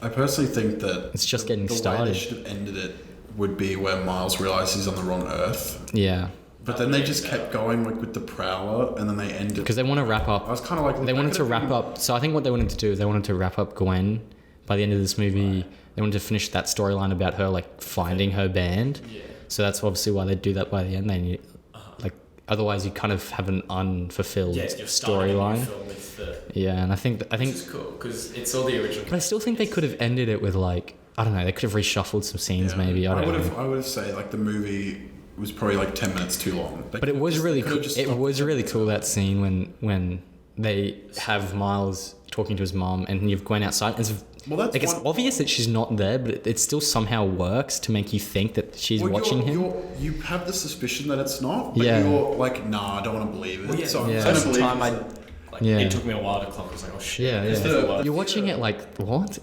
I personally think that It's just getting the way started. they should have ended it would be where Miles realizes he's on the wrong Earth. Yeah, But then they just kept going like with the Prowler, and then they ended. because they want to wrap I up. was kind of like They wanted to wrap up. So I think what they wanted to do is they wanted to wrap up Gwen by the end of this movie. They wanted to finish that storyline about her like finding her band. Yeah. So that's obviously why they do that by the end. They need, like otherwise you kind of have an unfulfilled Yeah, you're starting a new storyline. film with the, Yeah, and I think which is cool because it's all the original. but I still think they could have ended it with like I don't know. They could have reshuffled some scenes maybe. I don't know. I would have said like the movie was probably like 10 minutes too long. They But it could've was just- really they could've cool. just It stopped was really 10 cool minutes. that scene when they have Miles talking to his mom and you've Gwen outside. It's, Well, that's like it's one- obvious that she's not there, but it still somehow works to make you think that she's Well, watching him. You have the suspicion that it's not, but Yeah. you're like, nah, I don't want to believe it. Well, yeah, so I'm Yeah. gonna Most of the believe time, it. like, Yeah. it took me a while to clock. I was like, oh shit. Yeah, this yeah. is what- You're watching it like what?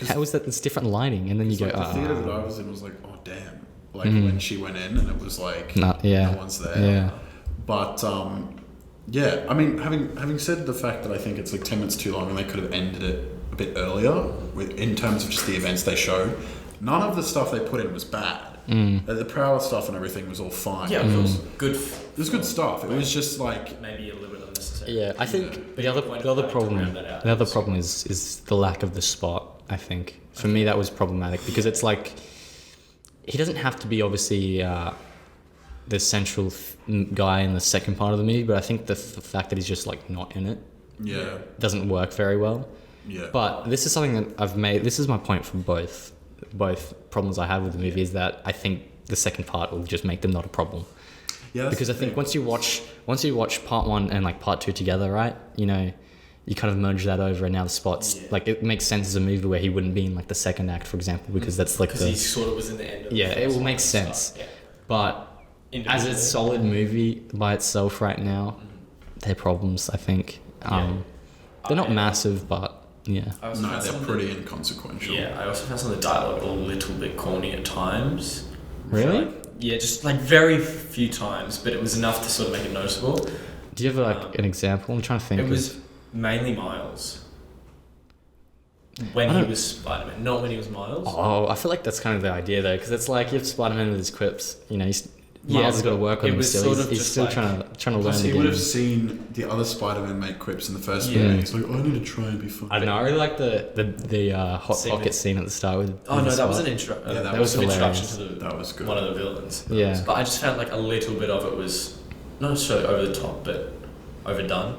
How is that? It's different lighting, and then you It's go, like the theater that ah, I was in was like, oh damn. Like when she went in and it was like, no yeah, one's there. yeah. But yeah, I mean, having said the fact that I think it's like 10 minutes too long and they could have ended it a bit earlier in terms of just the events they showed, none of the stuff they put in was bad. The Prowler stuff and everything was all fine. Yeah, it was good. It was good stuff. It was just like, Maybe a little bit unnecessary. Yeah, I think But the other you went the other back to problem round that out. the other problem is the lack of the spot. I think for me that was problematic because it's like he doesn't have to be obviously the central guy in the second part of the movie, but I think the fact that he's just like not in it yeah, doesn't work very well. yeah. But this is something that I've made. This is my point for both problems I have with the movie is that I think the second part will just make them not a problem. Yeah, that's Because I the think thing. once you watch part one and like part two together, right? You know, you kind of merge that over, and now the spots Yeah. like it makes sense as a movie where he wouldn't be in like the second act, for example, because that's like Because he the sort of was in the end of yeah, the it first will one make and sense. stuff, yeah. But as a solid movie by itself right now, they're problems. I think they're not I- massive, but yeah. I also No, found they're some of pretty the- inconsequential. Yeah, I also found some of the dialogue a little bit corny at times. Really? Like, yeah, just like very few times, but it was enough to sort of make it noticeable. Do you have like an example? I'm trying to think. It of- was mainly Miles. When I he don't- was Spider-Man, not when he was Miles. Oh, I feel like that's kind of the idea though, because it's like you have Spider-Man with his quips. You know, Yeah, Miles has got to work on it them was still. sort He's, of he's just still like- trying to learn Plus, the he would game. have seen the other Spider-Man make quips in the first Yeah. movie. It's like, I need to try and be funny. I don't know. I really like the hot Scene pocket with- scene at the start with. Oh with no, the that was an spot. intro. Yeah, that that was was an introduction hilarious. to That was good. one of the villains. Yeah. But I just felt like a little bit of it was not necessarily over the top, but overdone.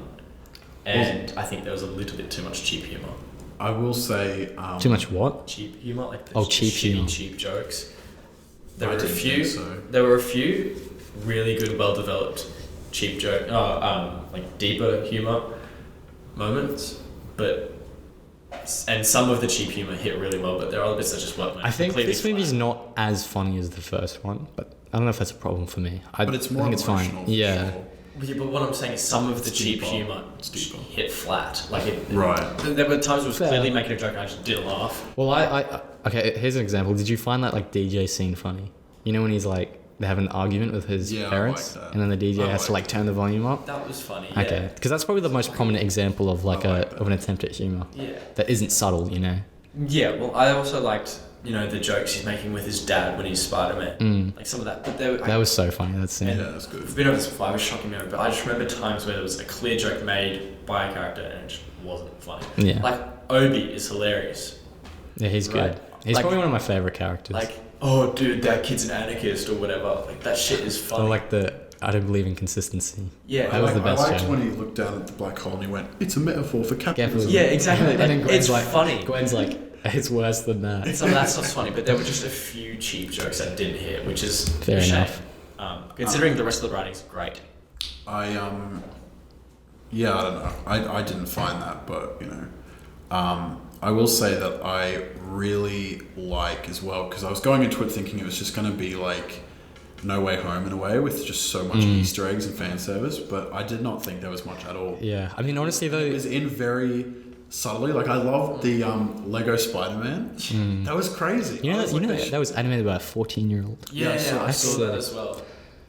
And I think there was a little bit too much cheap humor. I will say, Too much what? Cheap humor, like the Oh, cheap shitty, humour. cheap jokes. There I were a didn't few. think so. There were a few really good, well-developed cheap joke, like deeper humor moments, but and some of the cheap humor hit really well, but there are other bits that just weren't. I think completely this movie's flat. not as funny as the first one, but I don't know if that's a problem for me. But it's more I think it's emotional, fine. for Yeah. sure. Yeah, but what I'm saying is some of the cheap deeper. humor It's deeper. hit flat. Like it. Right. There were times it was Fair. clearly making a joke and I just didn't laugh. Well, okay, here's an example. Did you find that like DJ scene funny? You know when he's like they have an argument with his Yeah, I parents, like that. and then the DJ I has to like like turn the volume up. That was funny. Okay, Yeah. because that's probably the most prominent example of like I like of an attempt at humor Yeah. that isn't subtle. You know. Yeah. Well, I also liked the jokes he's making with his dad when he's Spider-Man. Like some of that. But That was so funny. That scene. Yeah, that's good. I've been over this before. I was shocking memory, but I just remember times where there was a clear joke made by a character and it just wasn't funny. Yeah. Like Obi is hilarious. Yeah, he's Right. good. He's Like- probably one of my favorite characters. Like, oh, dude, that kid's an anarchist or whatever. Like that shit is funny. or like I don't believe in consistency. yeah. that was the best I liked joke. when he looked down at the black hole and he went, "It's a metaphor for capitalism." Yeah, exactly. And then Like, Gwen's it's like, funny. Gwen's like, it's worse than that. Some of that stuff's funny, but there were just a few cheap jokes that didn't hit, which is Fair a shame. enough. Considering the rest of the writing's great. I yeah, I don't know. I didn't find that, but I will say that I really like as well because I was going into it thinking it was just going to be like No Way Home in a way with just so much Easter eggs and fan service, but I did not think there was much at all. Yeah, I mean honestly though, It was in very subtly. Like I loved the Lego Spider-Man. That was crazy. you I know, was you like, know that was animated by a 14-year-old. Yeah, so I saw sick. that as well.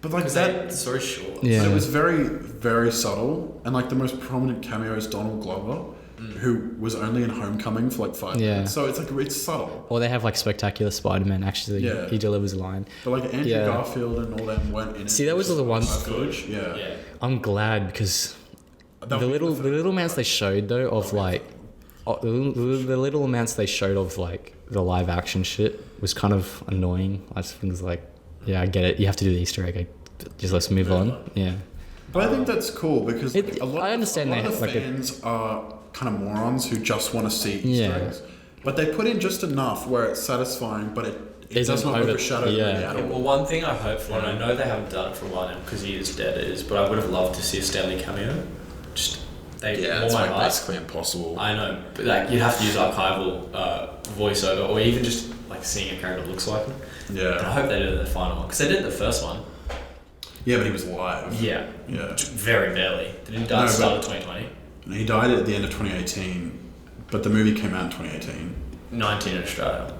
But like Because that, the story's short. Yeah. but it was very, very subtle. And like the most prominent cameo is Donald Glover, who was only in Homecoming for like 5 Yeah. minutes. So it's like it's subtle. Or they have like Spectacular Spider-Man. Actually, Yeah. he delivers a line. But like Andrew Yeah. Garfield and all them weren't in it. See, that was the ones- footage. Yeah. Yeah. I'm glad because That the would be little amounts they showed though of like the little amounts they showed of like the live action shit was kind of annoying. I just think it's like, yeah, I get it. You have to do the Easter egg. Just let's move on. Yeah. But I think that's cool because It- like, a lot, I understand a lot they of have, the like, a- fans are kind of morons who just want to see Easter Yeah. eggs. But they put in just enough where it's satisfying, but it Isn't does not over- overshadow the yeah. movie at Yeah, all. well, one thing I hope for, and I know they haven't done it for a while now because he is dead, but I would have loved to see a Stanley cameo. Just they Yeah, warm it's my like heart. basically impossible. I know, but like you'd have to use archival voiceover, or even just like seeing a character that looks like him. And I Yeah. hope they did it in the final one because they did it in the first one. Yeah, but he was live. Yeah, Yeah. very barely. They didn't die No, at the start but- of 2020. And he died at the end of 2018, but the movie came out in 2018. 19 in Australia.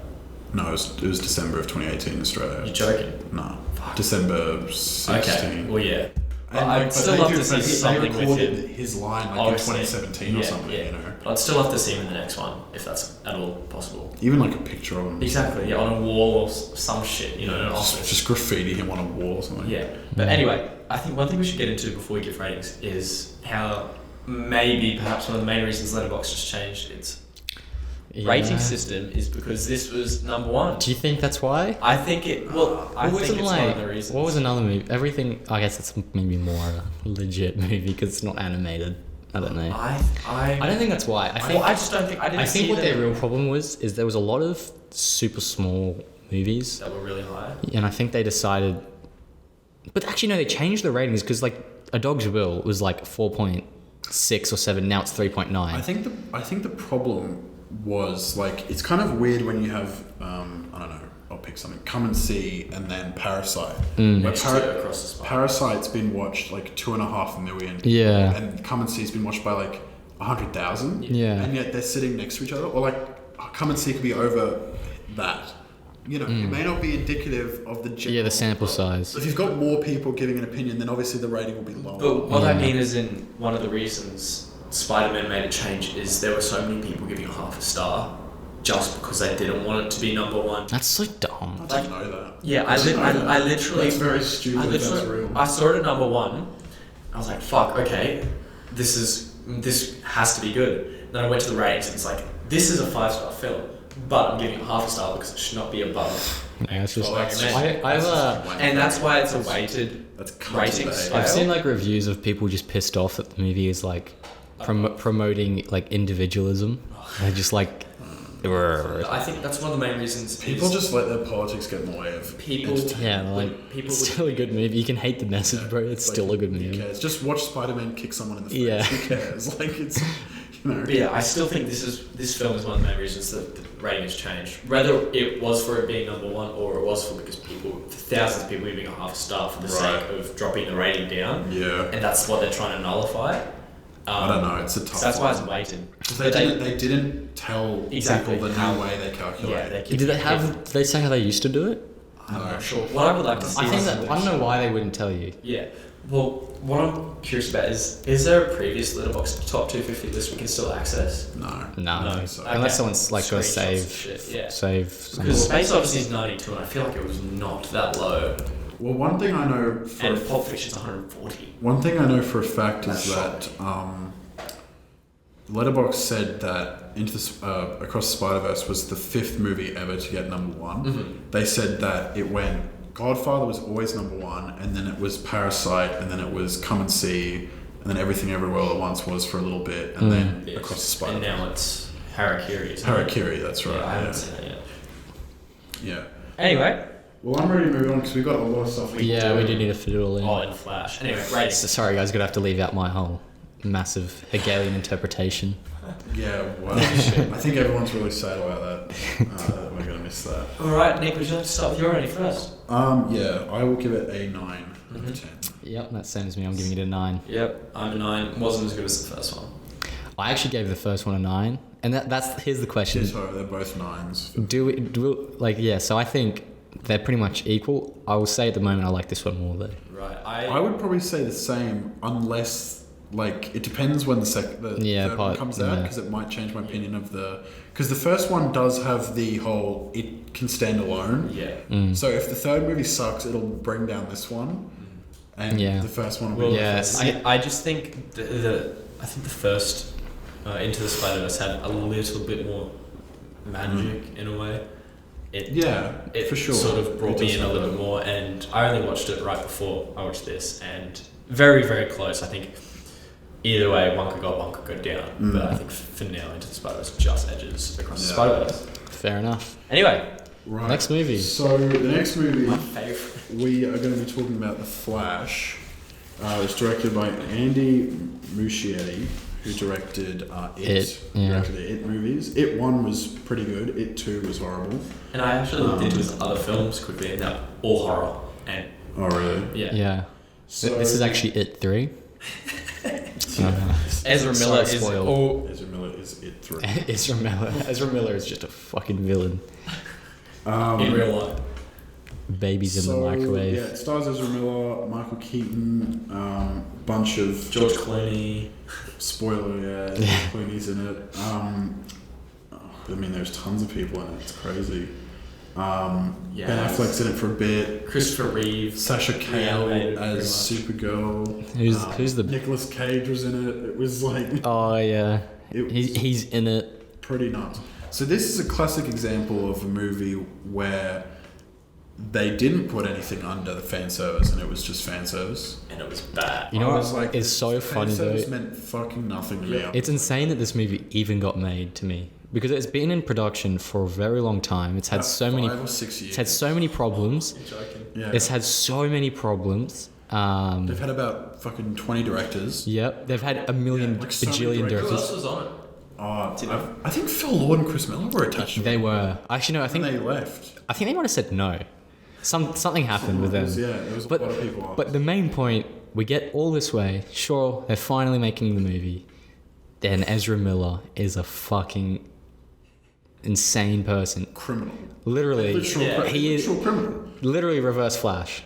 No, it was December of 2018 in Australia. You're joking. No, December 16. Okay. Well, yeah. But And, I'd but still they love do- to see they something with recorded him. his line like Obviously. in 2017 or something, you know. But I'd still love to see him in the next one, if that's at all possible. Even like a picture of him. Exactly, yeah, on a wall or some shit, in an office. Just graffiti him on a wall or something. Yeah. But anyway, I think one thing we should get into before we give ratings is how maybe perhaps one of the main reasons Letterboxd just changed its rating system is because this was number one. Do you think that's why? I think it. Well, I think it's one of the reasons. What was another movie? Everything. I guess it's maybe more a legit movie because it's not animated. I don't know. I don't think that's why. I think. I just don't think. I didn't I think see what them their real problem was is there was a lot of super small movies, that were really high. and I think they decided. But actually, no, they changed the ratings because like A Dog's Will was like 4.6 or 7. Now it's 3.9. I think the problem was like it's kind of weird when you have I don't know, I'll pick something, Come and See and then Parasite. Where Next to Across the Spine. Parasite's been watched like 2.5 million. Yeah. And Come and See's been watched by like 100,000. Yeah. And yet they're sitting next to each other. Or like Come and See could be over that. You know, it may not be indicative of the general. Yeah, the sample size. If you've got more people giving an opinion, then obviously the rating will be lower. But what I Yeah. mean is, in one of the reasons Spider-Man made a change is there were so many people giving it half a star just because they didn't want it to be number one. That's so dumb. I didn't know that. Yeah, I didn't know that. I literally. That's very stupid. I That's literally. real. I saw it at number one. I was like, "Fuck, okay, this has to be good." Then I went to the ratings and it's like, "This is a 5-star film, but I'm giving it half a star because it should not be above." Yeah, it's just. Well, I've And that's why it's a weighted That's rating cunt scale. I've seen like reviews of people just pissed off that the movie is like promoting like individualism. They're just like. I think that's one of the main reasons. People is just let their politics get in the way of people. entertainment. Yeah, like People it's would- still a good movie. You can hate the message, bro. It's Like, still a good who movie. cares? Just watch Spider-Man kick someone in the face. Yeah. Who cares? Like it's, You know? But yeah, I still think this film is one of the main reasons that the rating has changed. Whether it was for it being number one or it was for because thousands of people giving a half star for the sake of dropping the rating down. Yeah. And that's what they're trying to nullify. I don't know. It's a tough. So that's why it's one. weighted. They didn't tell Exactly people the new way they calculate. Yeah, Did they say how they used to do it? I'm not sure. What I would like to see. I don't know why they wouldn't tell you. Yeah. Well, what I'm curious about is there a previous Letterboxd top 250 list we can still access? No. No. I don't think so. Okay. Unless someone's like got to Screenshots save, of shit, yeah. save. Because Space Odyssey is 92, and I feel like it was not that low. Well, one thing I know for And Pulp Fiction's 140. one thing I know for a fact That's is that Letterboxd said that Across the Spider-Verse was the 5th movie ever to get number one. Mm-hmm. They said that it went Godfather was always number one, and then it was Parasite, and then it was Come and See, and then Everything Everywhere All at Once was for a little bit, and then Yes. Across the Spider. And now it's Harakiri. isn't it? Harakiri, that's right. Yeah, I haven't Yeah. seen it yet. Yeah. Anyway. Well, I'm ready to move on because we've got a lot of stuff. Yeah, we do need to fit it all in. Oh, in Flash. Anyway, rating. So, sorry, guys, gonna have to leave out my whole massive Hegelian interpretation. Yeah, well, I think everyone's really sad about that. We're gonna miss that. Alright, Nick, would you like to start with your rating first? Yeah, I will give it a 9 out of 10. Yep, that's same as me. I'm giving it a 9. Yep, I'm a 9. Wasn't as good as the first one. I actually gave the first one a 9, and here's the question: So they're both 9s. So I think they're pretty much equal. I will say at the moment I like this one more though. Right, I would probably say the same, unless it depends when the third one comes out, because it might change my opinion of because the first one does have the whole it can stand alone. Yeah. So if the third movie sucks, it'll bring down this one, and the first one will be. I just think the first Into the Spider-Verse had a little bit more magic in a way. It for sure. Sort of brought me in a little bit more, and I only watched it right before I watched this, and very, very close. I think either way, one could go up, one could go down, but I think for now, Into the Spider-Verse just edges Across the Spider-Verse. Fair enough. Anyway, next movie. So the next movie, my favourite. we are going to be talking about The Flash. It's directed by Andy Muschietti, who directed It. Directed the It movies. It 1 was pretty good. It 2 was horrible. And I actually looked into his other films quickly, and they're all horror. And oh really? Yeah. So This is actually It 3. Ezra Miller is all. Ezra Miller is It 3. Ezra Miller is just a fucking villain. In real life. Babies in the microwave. Yeah, it stars Ezra Miller, Michael Keaton, bunch of George Clooney. Spoiler, George Clooney's in it. I mean, there's tons of people in it. It's crazy. Ben Affleck's in it for a bit. Christopher Reeve. Sasha Cale as Supergirl. Who's the Nicolas Cage was in it. It was like Oh yeah. It He's in it. pretty nuts. So this is a classic example of a movie where they didn't put anything under the fan service, and it was just fan service. And it was bad. You know I what? was like, It's so funny though. Fan service meant fucking nothing to me. It's insane that this movie even got made to me because it's been in production for a very long time. It's had so many. 5 or 6 years. It's had so many problems. You're joking. Yeah. It's had so many problems. They've had about fucking 20 directors. Yep, they've had a million like so many bajillion directors. Who directors. else was on it? I think Phil Lord and Chris Miller were attached to it. They were actually no. I And think they left. they might have said no. Something happened with them. There was a But lot of people on. but the main point, we get all this way. Sure, they're finally making the movie. Then Ezra Miller is a fucking insane person. criminal. Literally, he is Literal criminal. literally Reverse Flash.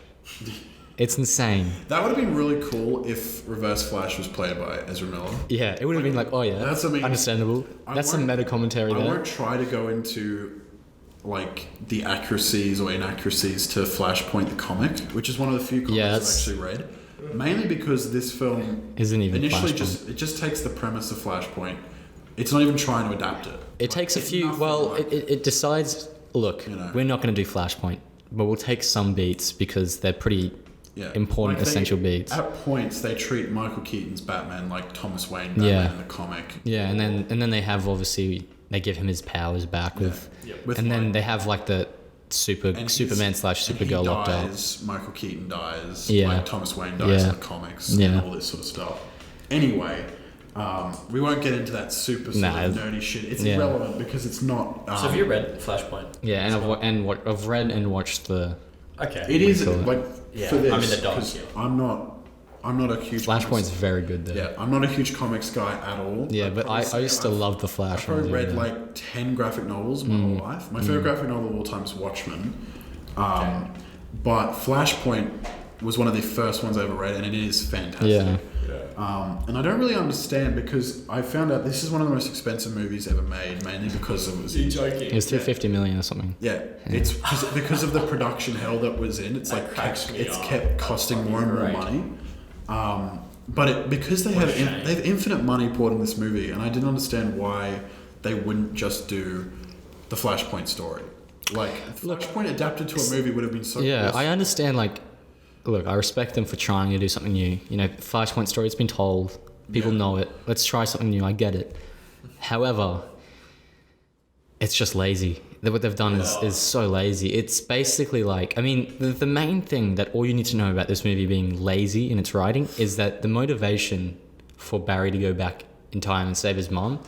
It's insane. That would have been really cool if Reverse Flash was played by Ezra Miller. Yeah, it would have been like, oh yeah, That's, I mean, understandable. That's some won't- meta commentary I there. won't try to go into like the accuracies or inaccuracies to Flashpoint the comic, which is one of the few comics I've actually read. Mainly because this film Isn't even initially Flashpoint. just takes the premise of Flashpoint. It's not even trying to adapt it. It takes a it's few. nothing Well, like- it decides. Look, You know. we're not going to do Flashpoint, but we'll take some beats because they're pretty important, Like essential beats. At points, they treat Michael Keaton's Batman like Thomas Wayne Batman in the comic. Yeah, and then they have obviously they give him his powers back with, With and then like- they have like the And Superman / and Supergirl he locked up. dies, Michael Keaton dies, Yeah. like Thomas Wayne dies Yeah. in the comics, Yeah. and all this sort of stuff. Anyway, We won't get into that super sort of nerdy shit. It's irrelevant because it's not. So have you read Flashpoint? Yeah, and I've read and watched the. Okay. It is like for this. I'm in the dark here. I'm not a huge. Flashpoint's very good though. Yeah, I'm not a huge comics guy at all. Yeah, but I used to love the Flash. I've probably read like 10 graphic novels my whole life. My favorite graphic novel of all time is Watchmen. But Flashpoint was one of the first ones I ever read, and it is fantastic. Yeah. And I don't really understand because I found out this is one of the most expensive movies ever made, mainly because it was. Are you joking? It was 350 million or something. Yeah, it's because of the production hell that was in. It's like it's kept costing more and more money. But because they have infinite money poured in this movie, and I didn't understand why they wouldn't just do the Flashpoint story. Like Flashpoint adapted to a movie would have been so. Yeah, cool. I understand. Like, look, I respect them for trying to do something new. You know, Flashpoint story, it's been told. People know it. Let's try something new. I get it. However, it's just lazy. What they've done is so lazy. It's basically like, I mean, the main thing that all you need to know about this movie being lazy in its writing is that the motivation for Barry to go back in time and save his mom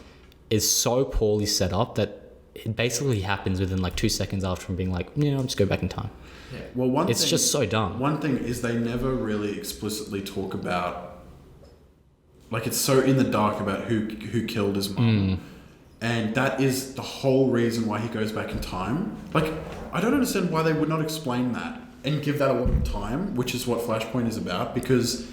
is so poorly set up that it basically happens within like 2 seconds after him being like, I'll just go back in time. Yeah. Well, it's just so dumb. One thing is they never really explicitly talk about, like, it's so in the dark about who killed his mom. And that is the whole reason why he goes back in time. Like, I don't understand why they would not explain that and give that a lot of time, which is what Flashpoint is about, because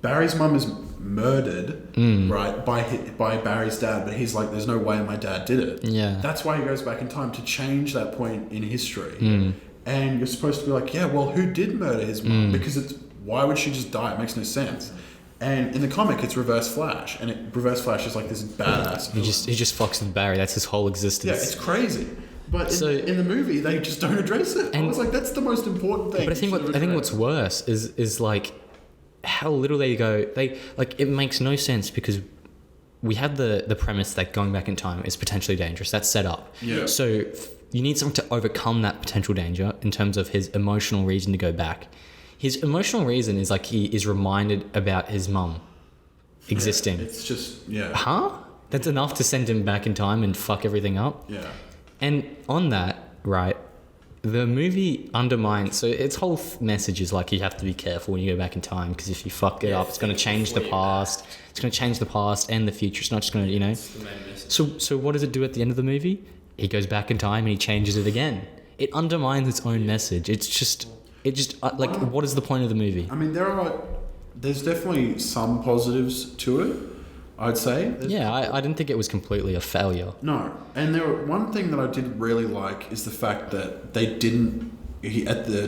Barry's mum is murdered, right, by Barry's dad, but he's like, there's no way my dad did it. Yeah. That's why he goes back in time, to change that point in history. And you're supposed to be like, yeah, well, who did murder his mum? Because why would she just die? It makes no sense. And in the comic, it's Reverse Flash, and Reverse Flash is like this badass. He just fucks with Barry. That's his whole existence. Yeah, it's crazy. But in the movie, they just don't address it. I was like, that's the most important thing. But I think what's worse is like how little they go. They like, it makes no sense because we have the premise that going back in time is potentially dangerous. That's set up. Yeah. So you need something to overcome that potential danger in terms of his emotional reason to go back. His emotional reason is like he is reminded about his mum existing. It's just, Huh? That's enough to send him back in time and fuck everything up? Yeah. And on that, right, the movie undermines... So its whole message is like you have to be careful when you go back in time because if you fuck it up, it's going to change the past. It's going to change the past and the future. It's not just going to, It's the main message. So what does it do at the end of the movie? He goes back in time and he changes it again. It undermines its own message. It's just... what is the point of the movie? I mean, there's definitely some positives to it, I'd say. I didn't think it was completely a failure. No. And one thing that I did really like is the fact that they didn't...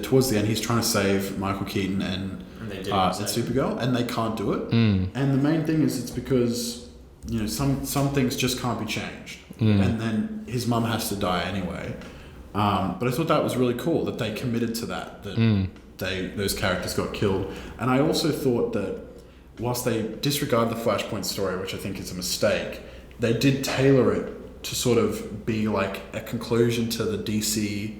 towards the end, he's trying to save Michael Keaton and Supergirl, and they can't do it. And the main thing is it's because, some things just can't be changed. And then his mum has to die anyway. But I thought that was really cool that they committed to that those characters got killed. And I also thought that whilst they disregard the Flashpoint story, which I think is a mistake, they did tailor it to sort of be like a conclusion to the DC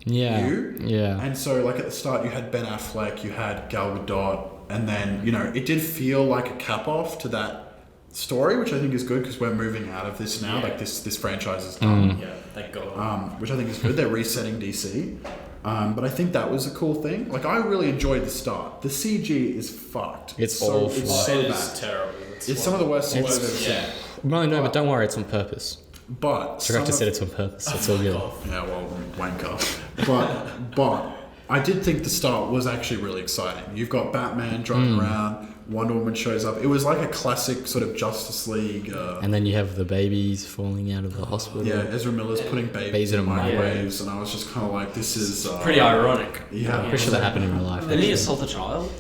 Yeah. And so like at the start you had Ben Affleck, you had Gal Gadot, and then, it did feel like a cap off to that story, which I think is good because we're moving out of this now. Like this franchise is done. Yeah, thank God. Which I think is good. They're resetting DC. But I think that was a cool thing. Like, I really enjoyed the start. The CG is fucked. It's awful. It's so It bad. is terrible. It's some of the worst CG I've ever seen. Yeah. No, but don't worry, it's on purpose. But Director said it's on purpose. It's all good. Yeah, well, wanker. But I did think the start was actually really exciting. You've got Batman driving around, Wonder Woman shows up. It was like a classic sort of Justice League. And then you have the babies falling out of the hospital. Yeah, Ezra Miller's putting babies in microwaves, and I was just kind of like, this is... pretty ironic. Yeah. I'm pretty sure that happened in real life. Didn't he assault a child?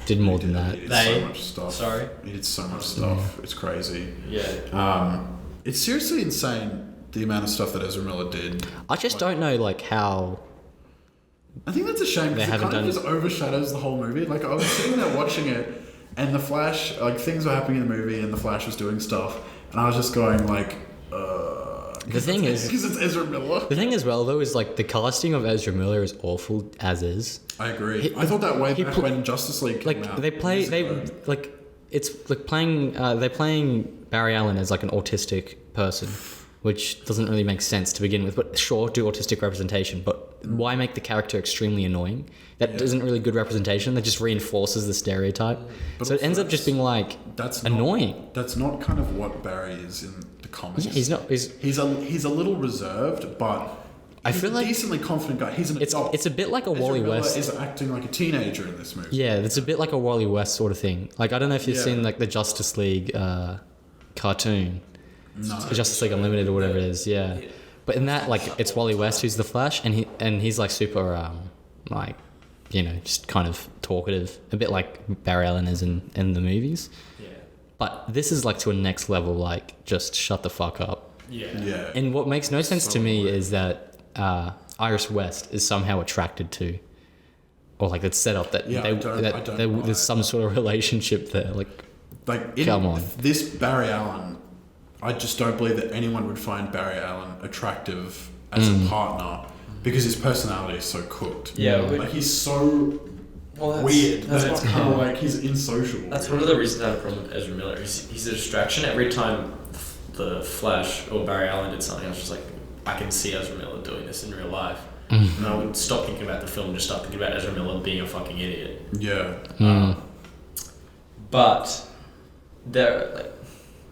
Did more than that. He did so much stuff. Sorry? He did so much stuff. It's crazy. Yeah. It's seriously insane, the amount of stuff that Ezra Miller did. I just don't know, like, how... I think that's a shame because it kind of just overshadows the whole movie. Like, I was sitting there watching it, and the Flash, like, things were happening in the movie, and the Flash was doing stuff, and I was just going, like, The thing is... Because it's Ezra Miller. The thing as well, though, is, like, the casting of Ezra Miller is awful as is. I agree. I thought that way back when Justice League came out. it's like playing. They're playing Barry Allen as like an autistic person, which doesn't really make sense to begin with. But sure, do autistic representation, but why make the character extremely annoying? That isn't really good representation. That just reinforces the stereotype. But so it ends up just being like annoying. That's not kind of what Barry is in the comics. Yeah, he's not. He's a little reserved, but I feel like decently confident guy. He's an adult. It's a bit like a Ezra Wally Miller West. is acting like a teenager in this movie. Yeah, it's a bit like a Wally West sort of thing. Like I don't know if you've seen like the Justice League cartoon, No. Justice League Unlimited or whatever it is. Yeah, but in that like it's Wally West who's the Flash, and he's like super like just kind of talkative, a bit like Barry Allen is in the movies. Yeah. But this is like to a next level, like just shut the fuck up. Yeah. Yeah. And what makes no sense to me weird. is that Iris West is somehow attracted to, or like it's set up that I don't buy there's some sort of relationship there. Like come on. This Barry Allen, I just don't believe that anyone would find Barry Allen attractive as a partner because his personality is so cooked. Yeah, like he's so weird that it's kind of like he's insociable. That's one of the reasons I have a problem with Ezra Miller. He's a distraction. Every time the Flash or Barry Allen did something, I was just like, I can see Ezra Miller doing this in real life. And I would stop thinking about the film and just start thinking about Ezra Miller being a fucking idiot. Yeah. But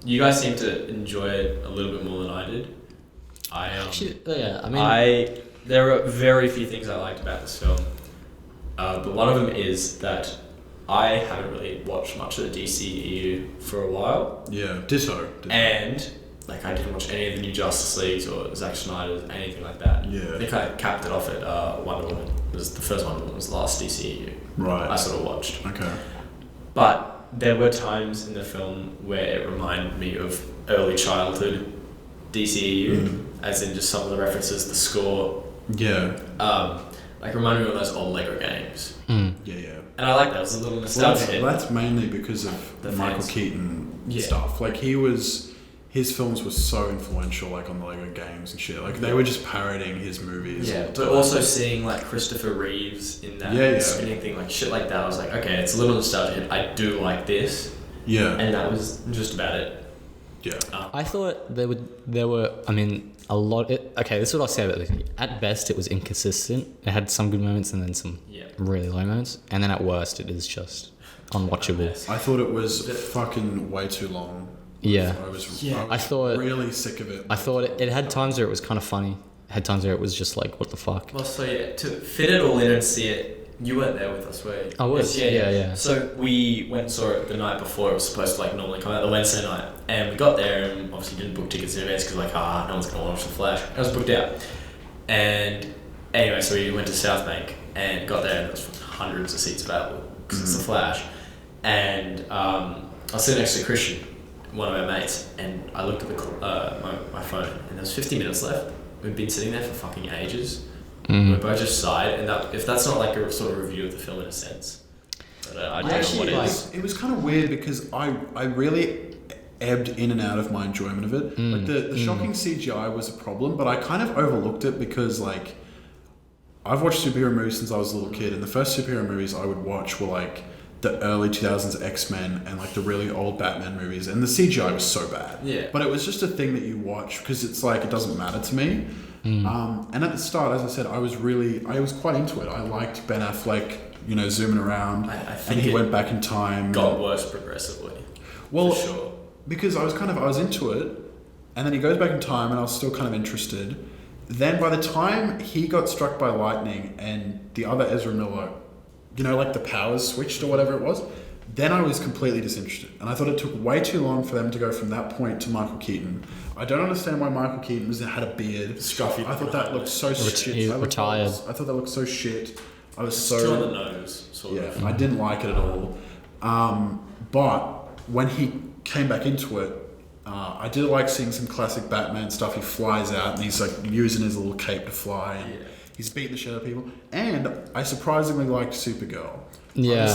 you guys seem to enjoy it a little bit more than I did. Actually, yeah, I mean, there are very few things I liked about this film, but one of them is that I haven't really watched much of the DCEU for a while. Yeah. Ditto. And like I didn't watch any of the new Justice Leagues or Zack Snyder's, anything like that. Yeah. I think I capped it off at Wonder Woman. It was the first Wonder Woman was the last DCEU. Right. I sort of watched. Okay. But there were times in the film where it reminded me of early childhood DCEU, as in just some of the references, the score. Yeah. Like reminded me of those old Lego games. Yeah. And I like that. It was a little nostalgia. That's mainly because of The Michael fans. Keaton stuff. Like his films were so influential, like on the Lego games and shit. Like they were just parodying his movies. Yeah, all the but time. also seeing like Christopher Reeves in that spinning thing, like shit like that, I was like, okay, it's a little nostalgia. I do like this. Yeah. And that was just about it. Yeah. I thought there were. I mean, a lot. Okay, this is what I'll say about this. At best, it was inconsistent. It had some good moments and then some really low moments, and then at worst, it is just unwatchable. I thought it was fucking way too long. Yeah. I thought really sick of it. I thought it had times where it was kind of funny. It had times where it was just like, what the fuck. Well, so yeah, to fit it all in and see it, you weren't there with us, were you? I was. Yeah. So we went and saw it the night before it was supposed to like normally come out, the Wednesday night, and we got there and obviously didn't book tickets in advance because like no one's gonna watch The Flash. It was booked out, and anyway, so we went to South Bank and got there and there was hundreds of seats available because it's The Flash, and I was sitting next to Christian, one of our mates, and I looked at my phone and there was 50 minutes left. We've been sitting there for fucking ages. We both just sighed, and if that's not like a sort of review of the film in a sense, I don't know what it is. It was kind of weird because I really ebbed in and out of my enjoyment of it. Like the shocking CGI was a problem, but I kind of overlooked it because like I've watched superhero movies since I was a little kid, and the first superhero movies I would watch were like the early 2000s X-Men and like the really old Batman movies, and the CGI was so bad. Yeah. But it was just a thing that you watch because it's like it doesn't matter to me. And at the start, as I said, I was quite into it. I liked Ben Affleck, zooming around, I think and he it went back in time. Got worse progressively. Well, for sure. Because I was into it, and then he goes back in time, and I was still kind of interested. Then by the time he got struck by lightning and the other Ezra Miller, like the powers switched or whatever it was, then I was completely disinterested. And I thought it took way too long for them to go from that point to Michael Keaton. I don't understand why Michael Keaton had a beard. Scruffy. I thought that looked so shit. He retired. I thought that looked so shit. I was so... Still on the nose, sort of. I didn't like it at all. But when he came back into it, I did like seeing some classic Batman stuff. He flies out and he's like using his little cape to fly. And he's beating the shit out of people. And I surprisingly liked Supergirl. Yeah.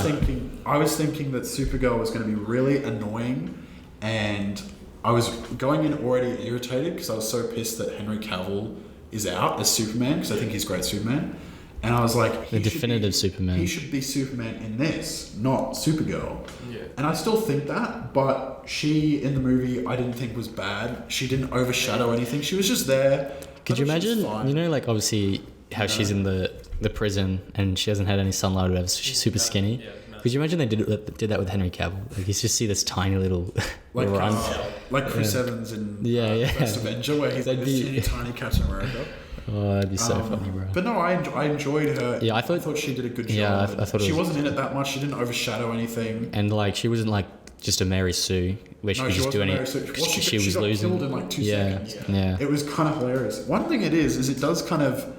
I was thinking that Supergirl was going to be really annoying, and I was going in already irritated because I was so pissed that Henry Cavill is out as Superman because I think he's great Superman. And I was like, The definitive Superman. He should be Superman in this, not Supergirl. Yeah. And I still think that, but she in the movie I didn't think was bad. She didn't overshadow anything. She was just there. Could you I thought she was imagine? fine. You know, like obviously how she's in the prison and she hasn't had any sunlight or whatever, so she's super skinny. Yeah, no. Could you imagine they did that with Henry Cavill? Like you just see this tiny little like run. like Chris Evans in Yeah. First Avenger, where he's like That'd this be- teeny tiny Captain America. Oh, that'd be so funny, bro. But no, I enjoyed her. Yeah, I I thought- thought she did a good job. Yeah, I thought it she was- wasn't in it that much. She didn't overshadow anything. And like she wasn't like just a Mary Sue where she No, could she just do wasn't any. Mary Sue. Well, she was got losing. killed in like 2 yeah, seconds. yeah. It was kind of hilarious. One thing it is it does kind of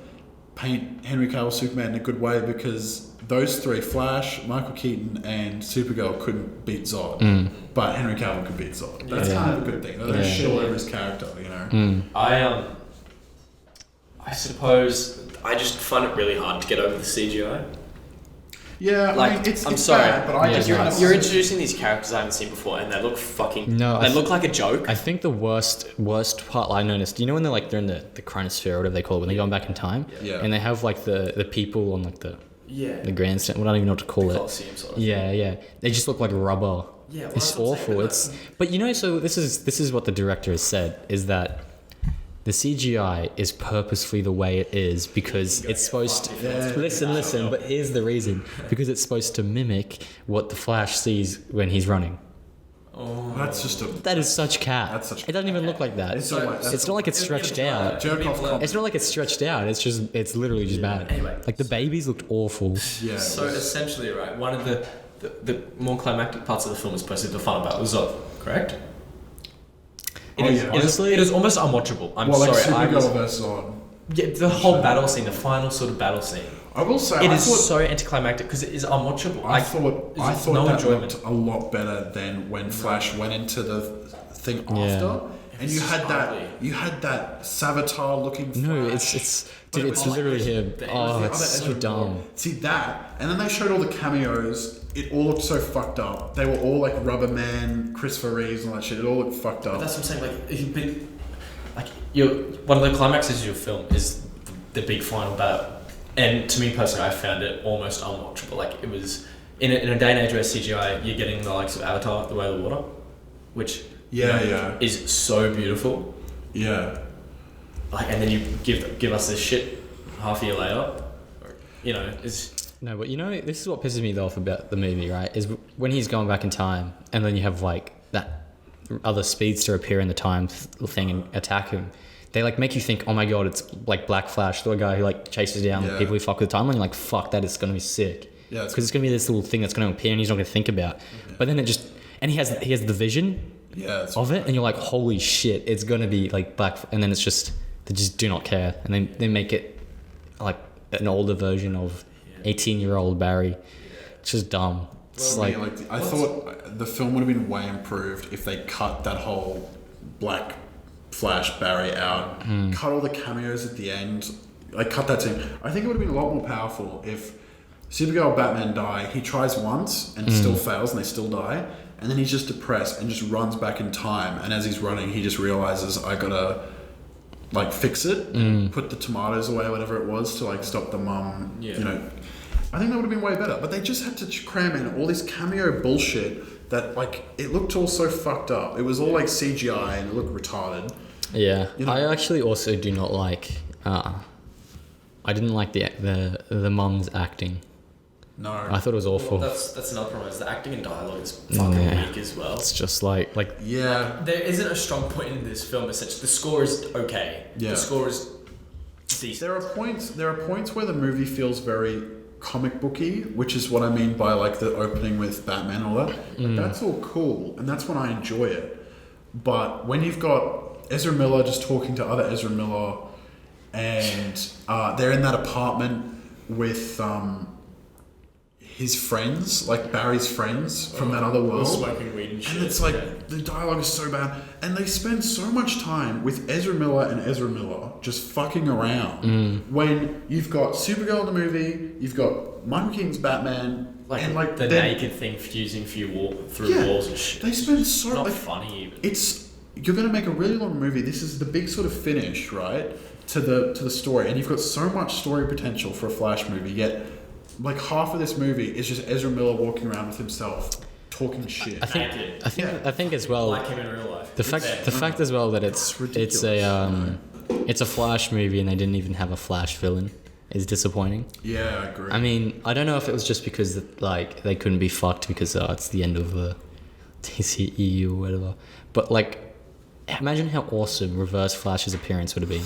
paint Henry Cavill Superman in a good way because those three, Flash, Michael Keaton, and Supergirl couldn't beat Zod. But Henry Cavill could beat Zod. That's Yeah. kind of a good thing. They don't Yeah. shit all over his character, you know? I suppose I just find it really hard to get over the CGI. Yeah, Like, I mean, it's I'm sorry. bad, but I Yeah, just you're- kind of... You're introducing these characters I haven't seen before, and they look fucking. No, they look like a joke. I think the worst part I noticed, you know when they're in the chronosphere or whatever they call it, when they're going back in time, Yeah. and they have like the people on like the yeah. grandstand, well, I don't even know what to call it. Coliseum sort of. Yeah, they just look like rubber. Yeah, well, It's that's what I'm saying, awful. but But you know, so this is what the director has said is that the CGI is purposefully the way it is because it's supposed to listen, but here's the reason, because it's supposed to mimic what the Flash sees when he's running. That's just a... That is such cat. That's such- It doesn't even look like that. It's not like- It's not like it's stretched out. Jerk-off comedy. It's not like it's stretched out. It's literally just bad. Anyway. Like the babies looked awful. Yeah. So essentially, right, one of the more climactic parts of the film is supposed to be the final battle with Zod, correct? Oh, yeah. Honestly- it is almost unwatchable. I'm Well, like sorry. Supergirl versus Zod. Yeah, the whole battle scene, the final sort of battle scene. I will say, It I is thought, so anticlimactic because it is unwatchable. I thought there's no that enjoyment. looked a lot better than when Flash went into the thing Yeah. after, and you was had ugly. that Savitar looking. No, Flash. it's But dude, it it's was literally him. It was Oh, the it's other so Ezra dumb. Miller. See that, and then they showed all the cameos. It all looked so fucked up. They were all like Rubber Man, Christopher Reeves, and all that shit. It all looked fucked up. But that's what I'm saying. Like, if you big, like one of the climaxes of your film is the big final battle, and to me personally, I found it almost unwatchable. Like it was in a day and age where CGI, you're getting the likes of Avatar, The Way of the Water, which Yeah. is so beautiful. Yeah. Like, and then you give us this shit half a year later, is. No, but you know, this is what pisses me off about the movie, right? Is when he's going back in time, and then you have like that other speedster appear in the time thing and attack him. They like make you think, oh my god, it's like Black Flash, the guy who like chases down the Yeah. people who fuck with the timeline. You're like, fuck, that is gonna be sick. Yeah, it's- because it's gonna be this little thing that's gonna appear and he's not gonna think about. But then it just, and he has the vision Yeah. It's, of it, and you're like, holy shit, it's gonna be like Black. And then it's just they just do not care, and then they make it like an older version of 18-year-old Barry. It's just dumb. It's I like thought the film would have been way improved if they cut that whole Black Flash Barry out, cut all the cameos at the end, like cut that scene. I think it would have been a lot more powerful if Supergirl and Batman die. He tries once and still fails, and they still die, and then he's just depressed and just runs back in time. And as he's running, he just realizes I gotta like fix it, and put the tomatoes away, or whatever it was, to like stop the mum. Yeah. You know, I think that would have been way better. But they just had to cram in all this cameo bullshit that like it looked all so fucked up. It was all like CGI and it looked retarded. yeah. You know- I actually also do not like. I didn't like the mum's acting. No. I thought it was awful. That's another problem. Is the acting and dialogue is fucking Yeah. weak as well. It's just like Yeah. There isn't a strong point in this film as such. The score is okay. Yeah. The score is decent. There are points where the movie feels very comic booky, which is what I mean by like the opening with Batman and all that. Like, that's all cool, and that's when I enjoy it. But when you've got Ezra Miller just talking to other Ezra Miller, and they're in that apartment with his friends, like Barry's friends from that other world. Smoking weed and shit. And it's like the dialogue is so bad, and they spend so much time with Ezra Miller and Ezra Miller just fucking around. When you've got Supergirl in the movie, you've got Michael Keaton's Batman, and the they're- naked thing fusing through walls and shit. They spend so Not like funny even. it's you're going to make a really long movie. This is the big sort of finish, right, to the story, and you've got so much story potential for a Flash movie. Yet, like half of this movie is just Ezra Miller walking around with himself, talking shit. I think as well. Like him in real life. The fact as well that it's a Flash movie and they didn't even have a Flash villain is disappointing. Yeah, I agree. I mean, I don't know if it was just because like they couldn't be fucked because it's the end of the DCEU or whatever. But like, imagine how awesome Reverse Flash's appearance would have been.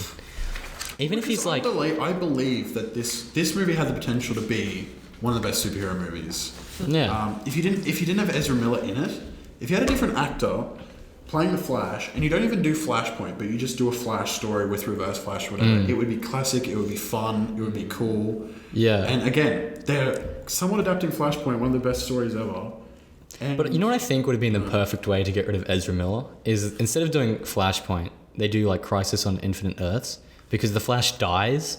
Even if he's like, I believe that this movie had the potential to be one of the best superhero movies. yeah, If you didn't have Ezra Miller in it, if you had a different actor playing the Flash, and you don't even do Flashpoint, but you just do a Flash story with Reverse Flash or whatever, it would be classic. It would be fun. It would be cool. yeah. And again, they're somewhat adapting Flashpoint, one of the best stories ever. And But you know what I think would have been the perfect way to get rid of Ezra Miller is instead of doing Flashpoint, they do like Crisis on Infinite Earths, because the Flash dies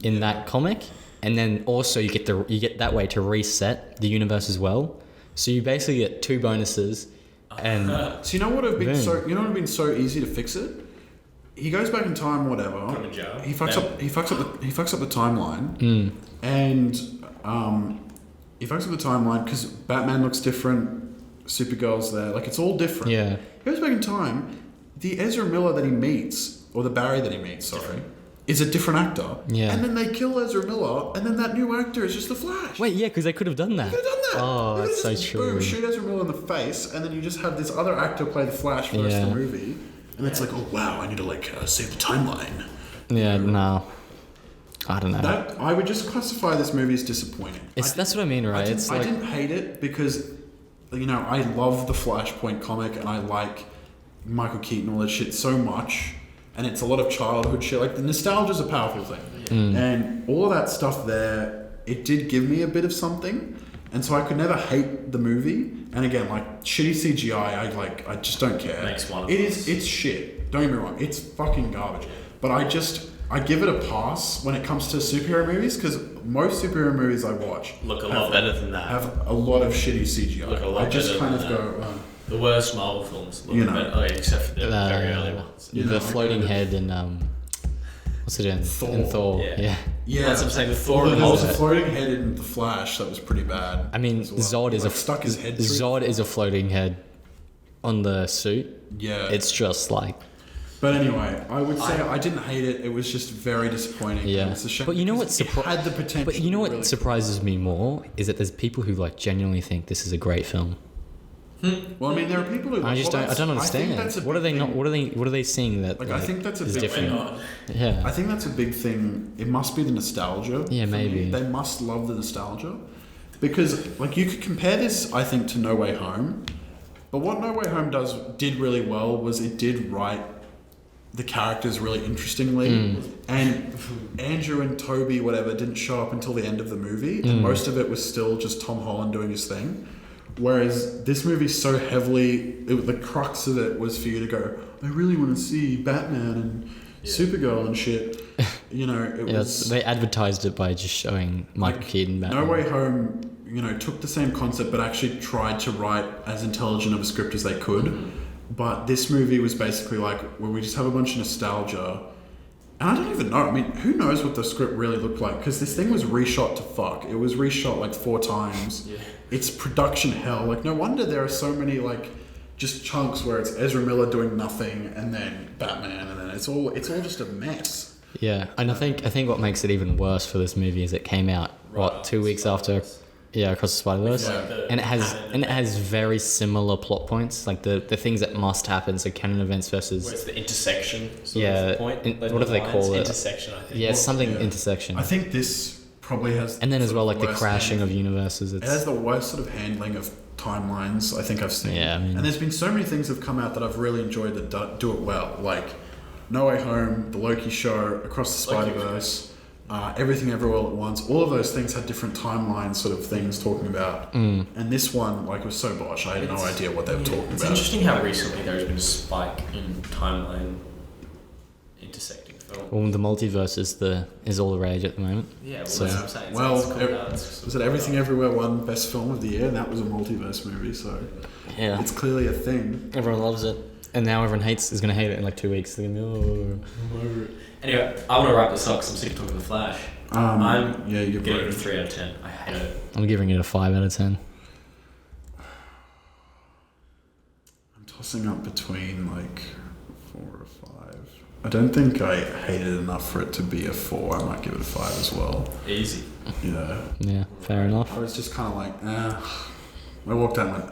in that comic, and then also you get that way to reset the universe as well. So you basically get two bonuses. And so you know what would have been so easy to fix it? He goes back in time, whatever. Put him in jail. He fucks up the timeline, and he fucks up the timeline because Batman looks different, Supergirl's there, like it's all different. yeah, He goes back in time. The Ezra Miller that he meets, or the Barry that he meets, sorry, is a different actor. Yeah. And then they kill Ezra Miller, and then that new actor is just the Flash. wait, yeah, because they could have done that. They could have done that. Oh, They could've that's so just, true. Boom, shoot Ezra Miller in the face, and then you just have this other actor play the Flash for the rest of the movie. And it's like, oh wow, I need to save the timeline. Yeah, no, I don't know. That I would just classify this movie as disappointing. That's what I mean, right? I didn't hate it because, I love the Flashpoint comic and I like Michael Keaton and all that shit so much, and it's a lot of childhood shit. Like the nostalgia's a powerful thing, and all of that stuff there, it did give me a bit of something, and so I could never hate the movie. And again, like shitty CGI, I just don't care. Makes one of It's shit. Don't get me wrong, it's fucking garbage. But I give it a pass when it comes to superhero movies, because most superhero movies I watch Look a lot better than that. have a lot of shitty CGI. Look a lot I just better kind of than go, The worst Marvel films look You know. better, except for the very early ones. the floating head and what's it in? Thor. In Thor, Yeah. yeah. That's what I'm saying. The Thor There and was a Hulk. floating head in the Flash that was pretty bad. I mean, as well. Zod is He, stuck his head through. Zod is a floating head on the suit. Yeah. It's just like, But anyway, I would say I didn't hate it. It was just very disappointing. yeah. It's a shame But you know what? because it had the potential. But you know to what really surprises me more is that there's people who like genuinely think this is a great film. Well, I mean, there are people who. I just don't. I don't I think understand. that's a What are they big not? thing. What are they seeing that? Like, I think that's a is big different. thing. Yeah. I think that's a big thing. It must be the nostalgia. Yeah, for maybe. me. They must love the nostalgia, because like you could compare this, I think, to No Way Home. But what No Way Home did really well was it did write the characters really interestingly, and Andrew and Toby, whatever, didn't show up until the end of the movie, and most of it was still just Tom Holland doing his thing. Whereas this movie's so heavily, the crux of it was for you to go, I really want to see Batman and Supergirl and shit. It was. They advertised it by just showing Michael Keaton Batman. No Way Home, took the same concept but actually tried to write as intelligent of a script as they could. But this movie was basically like, where we just have a bunch of nostalgia. And I don't even know. I mean, who knows what the script really looked like? Because this thing was reshot to fuck. It was reshot like 4 times. Yeah. It's production hell. Like, no wonder there are so many like just chunks where it's Ezra Miller doing nothing and then Batman, and then it's all just a mess. Yeah, and I think what makes it even worse for this movie is it came out 2 weeks after. Yeah, Across the Spider-Verse, and it has very similar plot points, like the things that must happen. So canon events versus Where it's the intersection sort Yeah, of point. what do they call it? Intersection, I think. yeah, it's something intersection. I think this probably has. And then as sort well, of like the worst crashing hand- of universes. It has the worst sort of handling of timelines I think I've seen. Yeah, I mean- and there's been so many things that have come out that I've really enjoyed that do it well, like No Way Home, The Loki Show, Across the Spider-Verse, Everything Everywhere All at Once. All of those things had different timeline sort of things talking about. And this one, like, was so bosh. I had no idea what they were talking It's about. interesting how recently there's been a spike in timeline intersecting film. Well, the multiverse is all the rage at the moment. Yeah, well, So- that's what I'm saying. Well, It's cool how it's- was it Everything Everywhere won Best Film of the Year? And that was a multiverse movie, so Yeah, it's clearly a thing. everyone loves it. And now everyone is gonna hate it in like 2 weeks. They're gonna be, Anyway, I want to wrap this up because I'm sick of talking The Flash. I'm you're giving it a right. 3 out of 10. I hate it. I'm giving it a 5 out of 10. I'm tossing up between like 4 or 5. I don't think I hated it enough for it to be a 4. I might give it a 5 as well. Easy. Yeah. Yeah, fair enough. I was just kind of like, I walked out and went,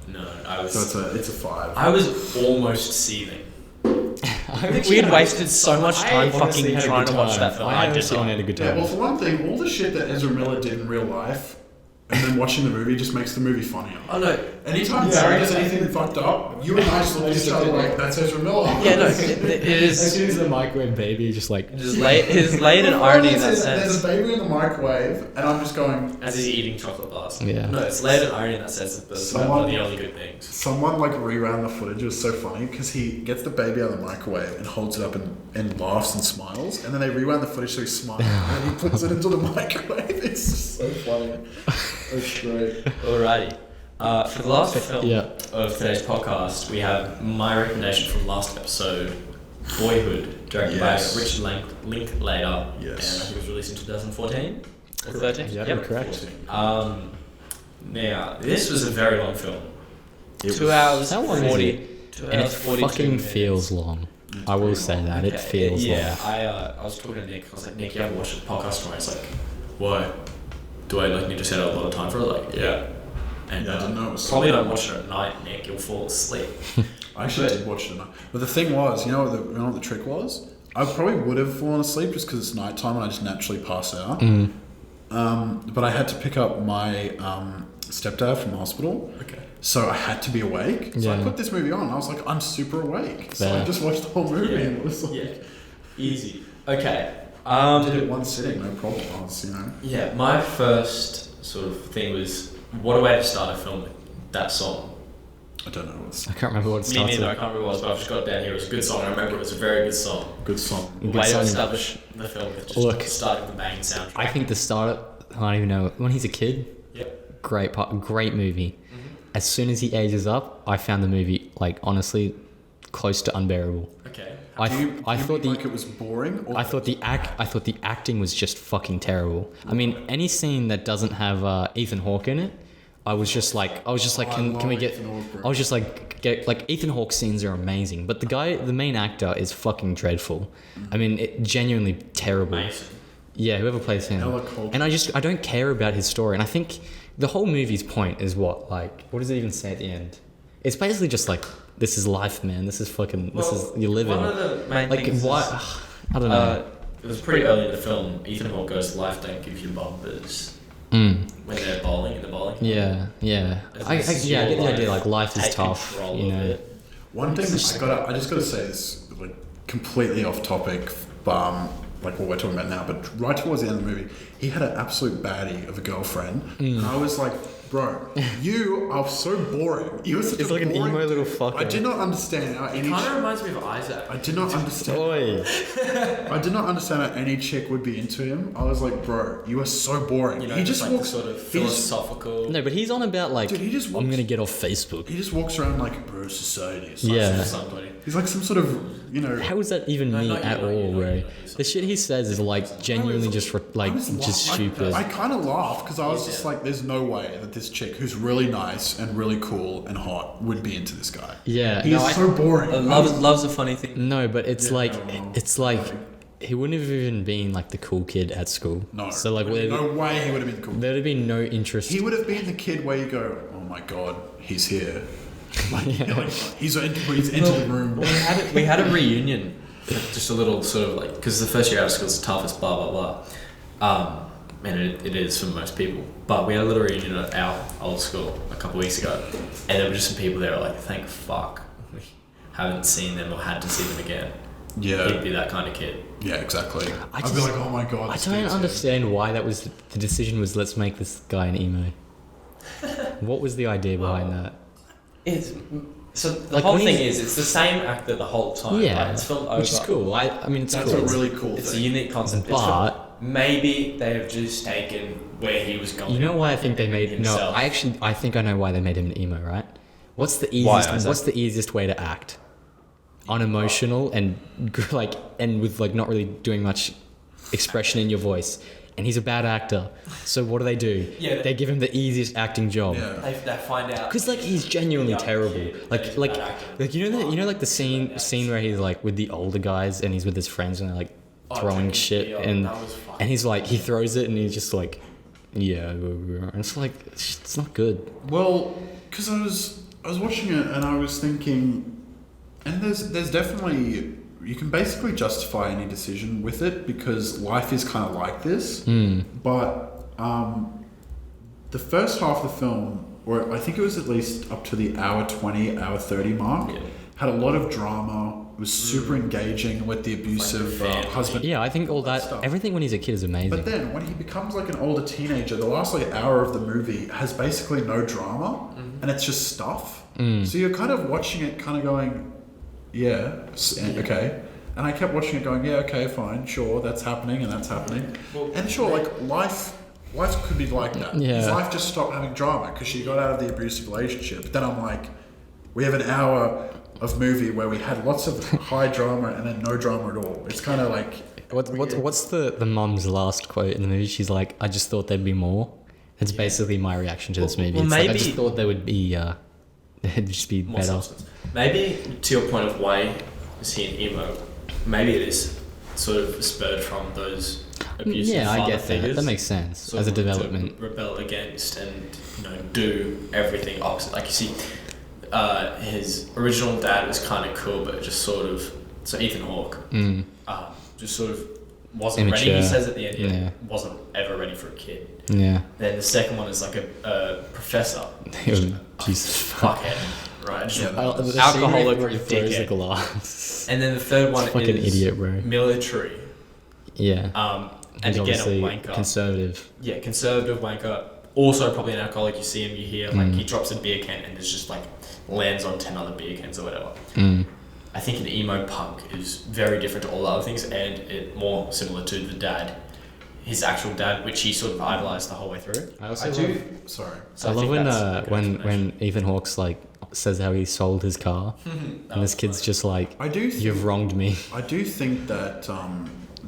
No, I was. So it's a 5. I was almost seething. We had wasted so much time honestly fucking had a trying good to watch time. that film. I I did honestly not. had a good Yeah, time. well, for one thing, all the shit that Ezra Miller did in real life, and then watching the movie just makes the movie funnier. Oh no. Anytime Barry does anything fucked up, you and I just look at each other like, that's Ezra Miller. Yeah, no, it As is. soon as the microwave baby, just like His laid an irony in that There's sense. a baby in the microwave, and I'm just going, As he's eating chocolate bars. Yeah. No, it's laid an irony in that sense. That's one of the only good things. someone like reran the footage. It was so funny because he gets the baby out of the microwave and holds it up and laughs and smiles, and then they rewound the footage so he smiles and he puts it into the microwave. It's just so funny. It's great. Alrighty. For the last film Yeah. of today's podcast, we have my recommendation from last episode, Boyhood, directed Yes. by Richard Linklater. Yes. And I think it was released in 2014 or 13. Yeah, Yep. correct. Now, this was a very long film. 2 hours, How long is 40. it? 2 And it hours, 42 fucking minutes. feels long. I will say that. It feels Yeah, long. I was talking to Nick. I was like, Nick, you haven't watched the podcast tomorrow? It's like, why? Do I like need to set out a lot of time for it? Like, yeah. And Yeah, I didn't know it was so probably long. don't watch it at night, Nick. You'll fall asleep. I actually did watch it tonight. But the thing was, you know what the trick was? I probably would have fallen asleep just because it's nighttime and I just naturally pass out. But I had to pick up my stepdad from the hospital. Okay. So I had to be awake. So I Yeah. put this movie on. I was like, I'm super awake. So Fair. I just watched the whole movie Yeah. and it was like... Yeah. Easy. Okay. I did it one sitting, no problem. I was, Yeah, my first sort of thing was, what a way to start a film with that song. I don't know. It's I can't remember what it Me starts neither, I with. can't remember what it was, but I've just got it down here. It was a good song. I remember it was a very good song. a good song. Good Way to song. establish the film with just Look, starting with the banging soundtrack. I think the start, I don't even know, when he's a kid, Yep. great movie. As soon as he ages up, I found the movie, like, honestly, close to unbearable. Okay. I I thought like it was boring. Or I thought the acting was just fucking terrible. I mean, any scene that doesn't have Ethan Hawke in it, I was just like, can we get? Ethan Hawke, bro. I was just like, Ethan Hawke scenes are amazing, but the main actor is fucking dreadful. I mean, it genuinely terrible. Mason. Yeah, whoever plays him. Hella cold. And I don't care about his story. And I think the whole movie's point is what does it even say at the end? It's basically just like, this is life, man. This is fucking, you live in One it. of the main Like, things why? is, I don't know. it was pretty early in the film. Ethan Hawke goes, "Life don't give you bumpers." When they're bowling in the bowling. Yeah. I get the idea. Like, life is Take tough. control You of know. it. One thing I just gotta say this, like, completely off topic, like what we're talking about now, but right towards the end of the movie, he had an absolute baddie of a girlfriend, and I was like, bro, you are so boring. You were such It's a like an boring emo little dude. fucker. I did not understand how any. Kind of reminds me of Isaac. I did not understand. Oi. I did not understand how any chick would be into him. I was like, bro, you are so boring. You know, he just just like walks. the sort of he just- philosophical. No, but he's on about like, Dude, he just I'm walks- gonna get off Facebook. He just walks around like, bro, society. Is like Yeah. Somebody. He's like some sort of, How is that even me not you, at not you, all, not bro? you. The shit he says is like genuinely just stupid. I kind of laughed because I was just like, there's no way that this chick who's really nice and really cool and hot would be into this guy. Yeah. He's so boring. Love's a funny thing. No, but it's Yeah, like no. it's like he wouldn't have even been like the cool kid at school. No. So like no way he would have been cool. there'd have been no interest. He would have been the kid where you go, oh my god, he's here. Like, you're like, he's entered the room. We had a reunion, just a little sort of like, because the first year out of school is the toughest, blah blah blah. And it is for most people. But we had a little reunion at our old school a couple of weeks ago, and there were just some people there who were like, thank fuck we haven't seen them or had to see them again. He'd Yeah, be that kind of kid. yeah, exactly. I'd just- be like, oh my god. I this don't dude's here. understand why that was the decision was let's make this guy an emo. What was the idea behind that? It's so the Like, whole when thing he's- is it's the same actor the whole time. Yeah, right? It's filmed over. which is cool. I mean it's That's cool. a really cool It's a thing. unique concept. It's But- filmed- maybe they have just taken where he was going. You know why I think they made himself. I think I know why they made him an emo, right? What's the Why, easiest Isaac? what's the easiest way to act? unemotional and like and with like not really doing much expression in your voice. And he's a bad actor. So what do? Yeah, they give him the easiest acting job. Yeah. They find out Because like he's genuinely terrible. kid Like that like he's a bad actor. like you know like the scene where he's like with the older guys and he's with his friends and they're like throwing drinking shit beer, and that was fucking he's like he throws it and he's just like and it's like it's not good. Well, because I was watching it and I was thinking, and there's definitely, you can basically justify any decision with it because life is kind of like this. But the first half of the film, or I think it was at least up to the hour 20, hour 30 mark, had a lot of drama. It was super engaging with the abusive husband. Yeah, I think all that stuff. everything when he's a kid is amazing. But then when he becomes like an older teenager, the last like hour of the movie has basically no drama and it's just stuff. So you're kind of watching it kind of going, okay. And I kept watching it going, yeah, okay, fine, sure, that's happening and that's happening. And sure, like life could be like that. Yeah. His life just stopped having drama because she got out of the abusive relationship. But then I'm like, we have an hour of movie where we had lots of high drama and then no drama at all. It's kind of like... What's the mum's last quote in the movie? She's like, I just thought there'd be more. It's basically my reaction to this movie. Well, it's like, I maybe- just thought there would be, it'd just be more better. substance. Maybe to your point of why is he an emo, maybe it is sort of spurred from those abusive Yeah, I father get that. figures. That makes sense sort as a of development. to rebel against and do everything opposite. Like you see, his original dad was kind of cool, but just sort of Ethan Hawke just sort of wasn't ready. Immature. He says at the end, Yeah. wasn't ever ready for a kid. Yeah. Then the second one is like a professor, Jesus. fuckhead, right? Just Alcoholic where he throws the the glass. And then the third one Fucking is idiot, bro. military. Yeah. And He's again, a obviously wanker. conservative. Yeah, conservative wanker. Also, probably an alcoholic. You see him, you hear like he drops a beer can and there's just like lands on 10 other beer cans or whatever. I think an emo punk is very different to all the other things and it more similar to the dad, his actual dad, which he sort of idolized the whole way through. I also Sorry. So I love think when that's a good when explanation. Ethan Hawke's like says how he sold his car, and this kid's just like, I do think, "You've wronged me." I do think that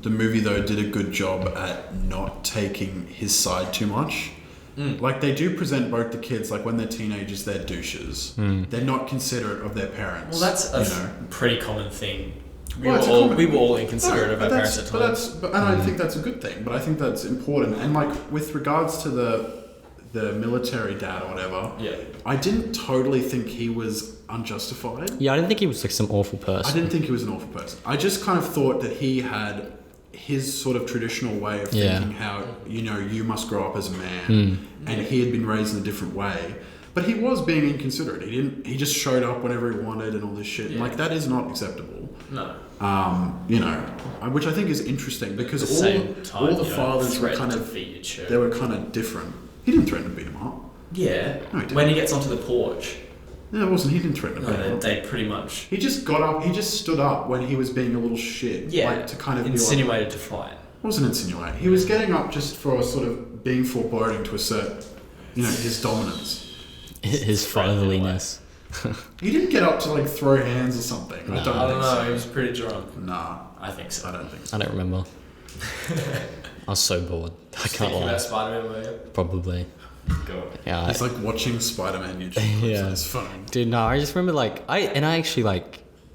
the movie though did a good job at not taking his side too much. Like they do present both the kids like when they're teenagers they're douches. They're not considerate of their parents. Well, that's a you know. pretty common thing. We Well, were it's a all common- we were all inconsiderate of our parents at times. and I think that's a good thing. But I think that's important. And like with regards to the military dad or whatever, Yeah. I didn't totally think he was unjustified. Yeah, I didn't think he was like some awful person. I didn't think he was an awful person. I just kind of thought that he had his sort of traditional way of Yeah. thinking how, you must grow up as a man. And he had been raised in a different way. But he was being inconsiderate. He just showed up whenever he wanted and all this shit. Yeah. Like, that is not acceptable. No. Which I think is interesting because At the same time, all the you don't fathers were threaten kind to of, beat your shirt. they were kind of different. He didn't threaten to beat him up. Yeah. No, he didn't. When he gets onto the porch, No, it wasn't. He didn't threaten to beat him no, up. they pretty much He just got up. He just stood up when he was being a little shit. Like, to kind of insinuated to fight. It wasn't insinuating. He was getting up just for sort of being foreboding to assert, his dominance. His fatherliness. He didn't get up to like throw hands or something. I don't I don't think know. so. He was pretty drunk. Nah, I think so. I don't think so. I don't remember. I was so bored. I can't Thinking lie. about Spider-Man, were you? Probably. Go. Yeah. It's like watching Spider-Man YouTube clips Yeah. on his phone. Dude, no, I just remember I actually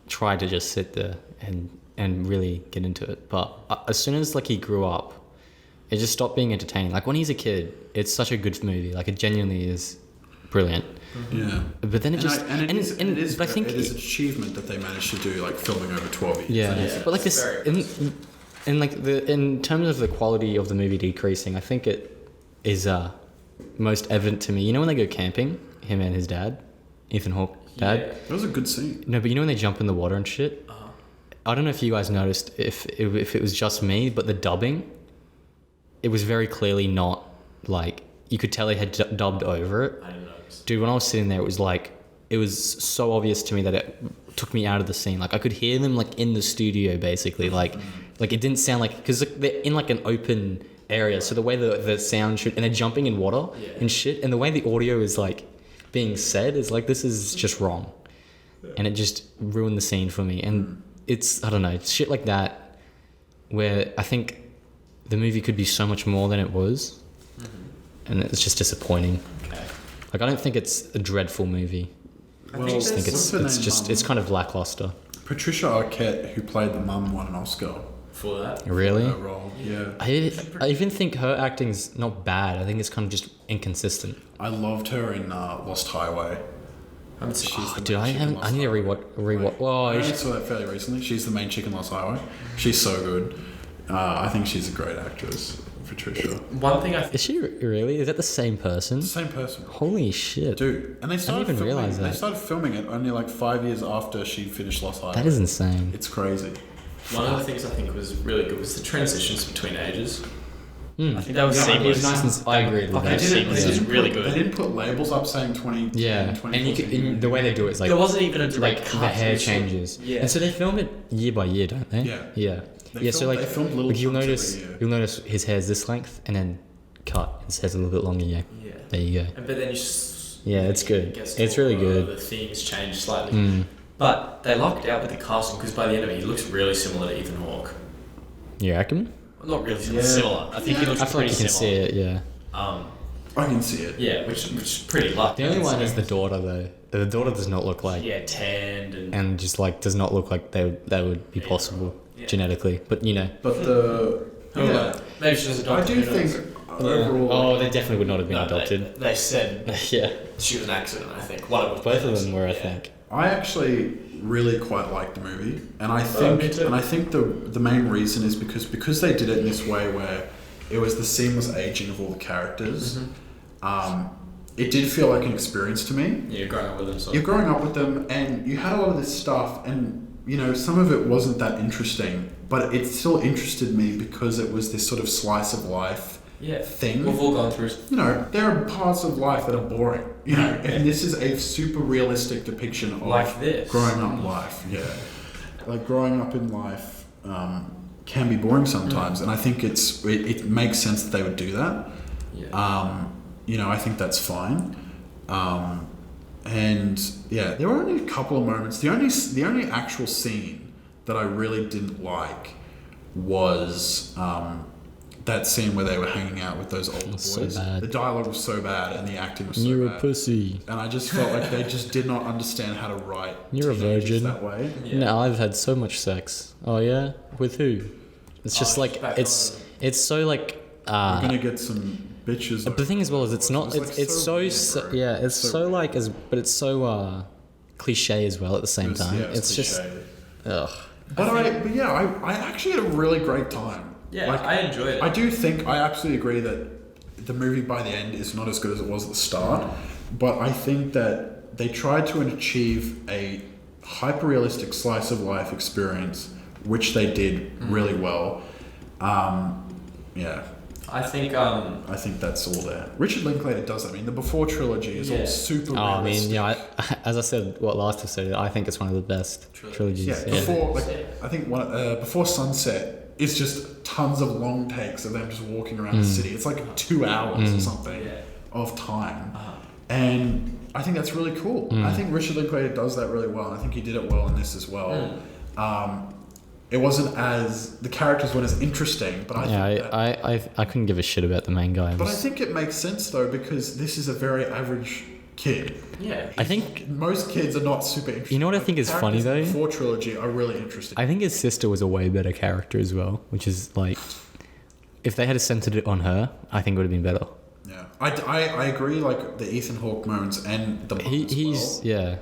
tried to just sit there and really get into it. But as soon as he grew up, it just stopped being entertaining. Like when he's a kid, it's such a good movie. Like it genuinely is brilliant. Yeah. But then it just it is but I think it is an achievement that they managed to do like filming over 12 years. yeah, Yeah, but like it's this very in terms of the quality of the movie decreasing, I think it is most evident to me. You know when they go camping, him and his dad, Ethan Hawke dad. Yeah. That was a good scene. No, but you know when they jump in the water and shit. I don't know if you guys noticed if it was just me, but the dubbing, it was very clearly not like you could tell they had dubbed over it. I didn't notice. Dude, when I was sitting there, it was so obvious to me that it took me out of the scene. Like I could hear them in the studio basically. Like it didn't sound like because they're in an open area, so the way the sound should and they're jumping in water and shit, and the way the audio is being said is this is just wrong. and it just ruined the scene for me. And it's, I don't know, it's shit like that where I think the movie could be so much more than it was, and it's just disappointing. Okay. Like, I don't think it's a dreadful movie. I I just think it's kind of lackluster. Patricia Arquette, who played the mum, won an Oscar for that. Really? for that role. Yeah. I even think her acting's not bad. I think it's kind of just inconsistent. I loved her in Lost Highway. I haven't seen She's the Dude, main chick in Lost I need to Highway. rewatch. Well, I only saw that fairly recently. She's the main chick in Lost Highway. She's so good. I think she's a great actress, Patricia. one thing I is she really? Is that the same person? Same person. Holy shit. Dude, and they started even filming, realise They that. started filming it only like 5 years after she finished Lost Highway. That is insane. It's crazy. One of the things I think was really good was the transitions between ages. Mm. I think that was Yeah, seamless. it was nice. I agree with Fucking that. seamless. It was really They good. didn't put labels up saying 20. Yeah, 20, and you could, the way they do it is like There wasn't even a direct like cut. the hair It was sort of- changes. Yeah. And so they film it year by year, don't they? Yeah. Yeah. They So filmed- like, they filmed little you'll chunks notice every year. you'll notice his hair's this length, and then cut. His hair's a little bit longer. Yeah. Yeah. There you go. But then Yeah, it's good. gets to It's really good. The themes change slightly. Mm. But they lucked out with the casting because by the end of it, he looks really similar to Ethan Hawke. You reckon? Not really Yeah. similar. I think he looks I feel like pretty you can see similar. it. Yeah. I can see it. Yeah, which is pretty lucky. The only one is the daughter though. The daughter does not look like, Yeah, tanned and and just like does not look like that would be possible Yeah. genetically. But you know. But the. Yeah. maybe she was I adopted. do who knows? think overall. Oh, they definitely would not have been No, adopted. They said Yeah. she was an accident. I think one of them. Both of them were, I Yeah. think. I actually really quite liked the movie, and I me too. think the main reason is because they did it in this way where it was the seamless aging of all the characters. It did feel like an experience to me. Yeah, growing up with them. So. You're growing up with them, and you had a lot of this stuff, and you know some of it wasn't that interesting, but it still interested me because it was this sort of slice of life Yeah. thing. We've all gone through. You know, there are parts of life that are boring, you know, and this is a super realistic depiction of Like this. growing up life. Yeah, like growing up in life can be boring sometimes, and I think it makes sense that they would do that. Yeah. You know, I think that's fine. And yeah, there were only a couple of moments. The only actual scene that I really didn't like was that scene where they were hanging out with those older boys. So bad. The dialogue was so bad and the acting was so You're a bad. pussy. And I just felt like they just did not understand how to write You're a teenagers virgin. that way. Yeah. No, I've had so much sex. Oh yeah, with who? It's just Oh, like just back it's so like. We're gonna get some bitches. But the thing as well is it's not. It's so weird, bro. yeah. It's so weird. like but it's so cliche as well at the same time. Yeah, It's just cliche. ugh. But I actually had a really great time. Yeah, I enjoyed it. I do think I absolutely agree that the movie by the end is not as good as it was at the start, but I think that they tried to achieve a hyper-realistic slice of life experience, which they did really well. Yeah, I think. I think that's all there. Richard Linklater does that. I mean, the Before trilogy is Yeah. all super Oh, I realistic. mean, yeah. As I said, last episode, I think it's one of the best trilogies. Yeah, Yeah. before Yeah. I think Before Sunset is just tons of long takes of them just walking around the city. It's like 2 hours or something Yeah. of time, and I think that's really cool. I think Richard Linklater does that really well, and I think he did it well in this as well. It wasn't the characters weren't as interesting, but I couldn't give a shit about the main guy. But I think it makes sense though because this is a very average kid. Yeah. I think Most kids are not super interesting. You know what I think is funny, characters in the though? Before trilogy are really interesting. I think his sister was a way better character as well, which is like, if they had centered it on her, I think it would have been better. Yeah, I agree. Like the Ethan Hawke moments and the mum as He's well. yeah.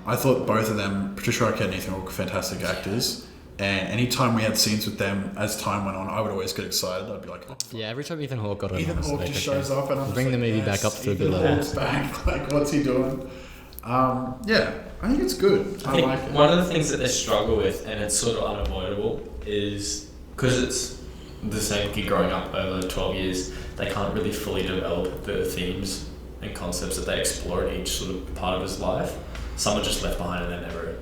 I thought both of them, Patricia Arquette and Ethan Hawke, were fantastic actors. And anytime we had scenes with them, as time went on, I would always get excited. I'd be like, oh, Yeah, every time Ethan Hawke got on, Ethan I was Hawke like, just okay. shows up, and I'm Bring just the like, movie yes, back up to a Ethan good level. Hawke's back. Like, what's he doing? Yeah, I think it's good. I I think like it. one of the things that they struggle with, and it's sort of unavoidable, is because it's the same kid growing up over 12 years, they can't really fully develop the themes and concepts that they explore in each sort of part of his life. Some are just left behind and they're never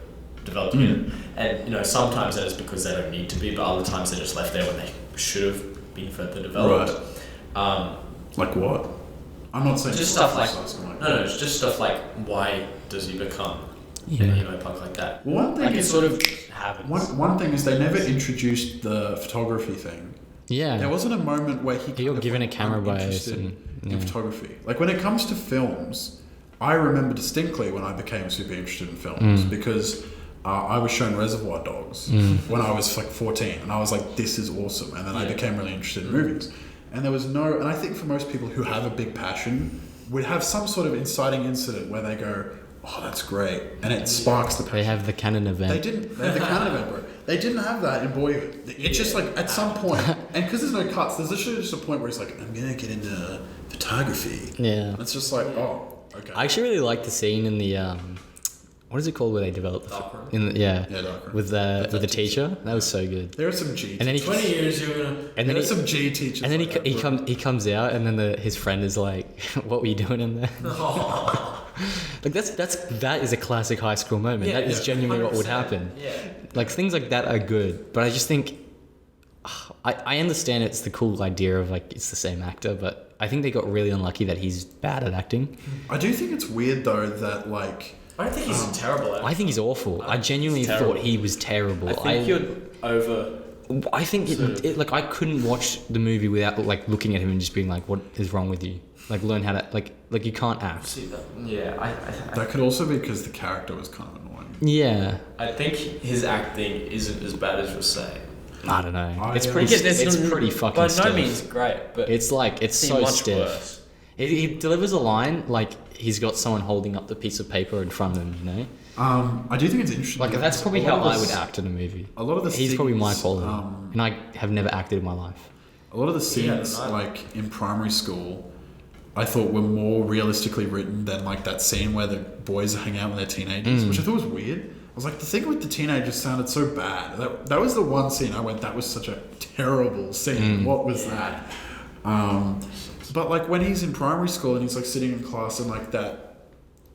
developed again. And you know, sometimes that is because they don't need to be, but other times they're just left there when they should have been further developed. Like what? I'm not saying Just stuff like something no, it's just stuff like why does he become punk like that. Well, one thing Like, it is sort of happens. one thing is they never introduced the photography thing. Yeah. There wasn't a moment where he got given a camera by interested in photography. Like when it comes to films, I remember distinctly when I became super interested in films because I was shown Reservoir Dogs when I was like 14, and I was like, "This is awesome," and then I became really interested in movies. And there was and I think for most people who have a big passion, would have some sort of inciting incident where they go, "Oh, that's great," and it sparks the passion. They have the canon event. They didn't. They had the canon event, bro. They didn't have that in Boyhood. It's just like at some point, and because there's no cuts, there's literally just a point where he's like, "I'm gonna get into photography." Yeah. And it's just like, oh, okay. I actually really like the scene in the what is it called where they develop Darkroom? in the, Dark Room. with the teacher. That was so good. There are some G. And then he 20 years you're gonna. and then There are he, some G teachers. and then like that, bro. he comes out, and then his friend is like, "What were you doing in there?" Like that is a classic high school moment. Yeah, that is yeah, genuinely what would 100%. happen. Yeah. Like things like that are good, but I just think I understand it's the cool idea of like it's the same actor, but I think they got really unlucky that he's bad at acting. I do think it's weird though that like I don't think he's terrible at it. I think he's awful. I genuinely He's terrible. thought he was terrible. I think you're over. I think it like I couldn't watch the movie without like looking at him and just being like, "What is wrong with you?" Like learn how to like you can't act. See that? Yeah, that could also be because the character was kind of annoying. Yeah, I think his acting isn't as bad as you're saying. I don't know. It's pretty fucking By stiff. no means great, but It's like it's seen so much stiff. worse. He delivers a line like he's got someone holding up the piece of paper in front of him. You know, I do think it's interesting. like that's probably A lot how of I the would act in a movie. A lot of the He's probably my scenes, quality, and I have never acted in my life. A lot of the scenes, no. like in primary school, I thought were more realistically written than like that scene where the boys hang out when they're teenagers, which I thought was weird. I was like, the thing with the teenagers sounded so bad. That was the one scene I went, that was such a terrible scene. What was that? But like when he's in primary school and he's like sitting in class and like that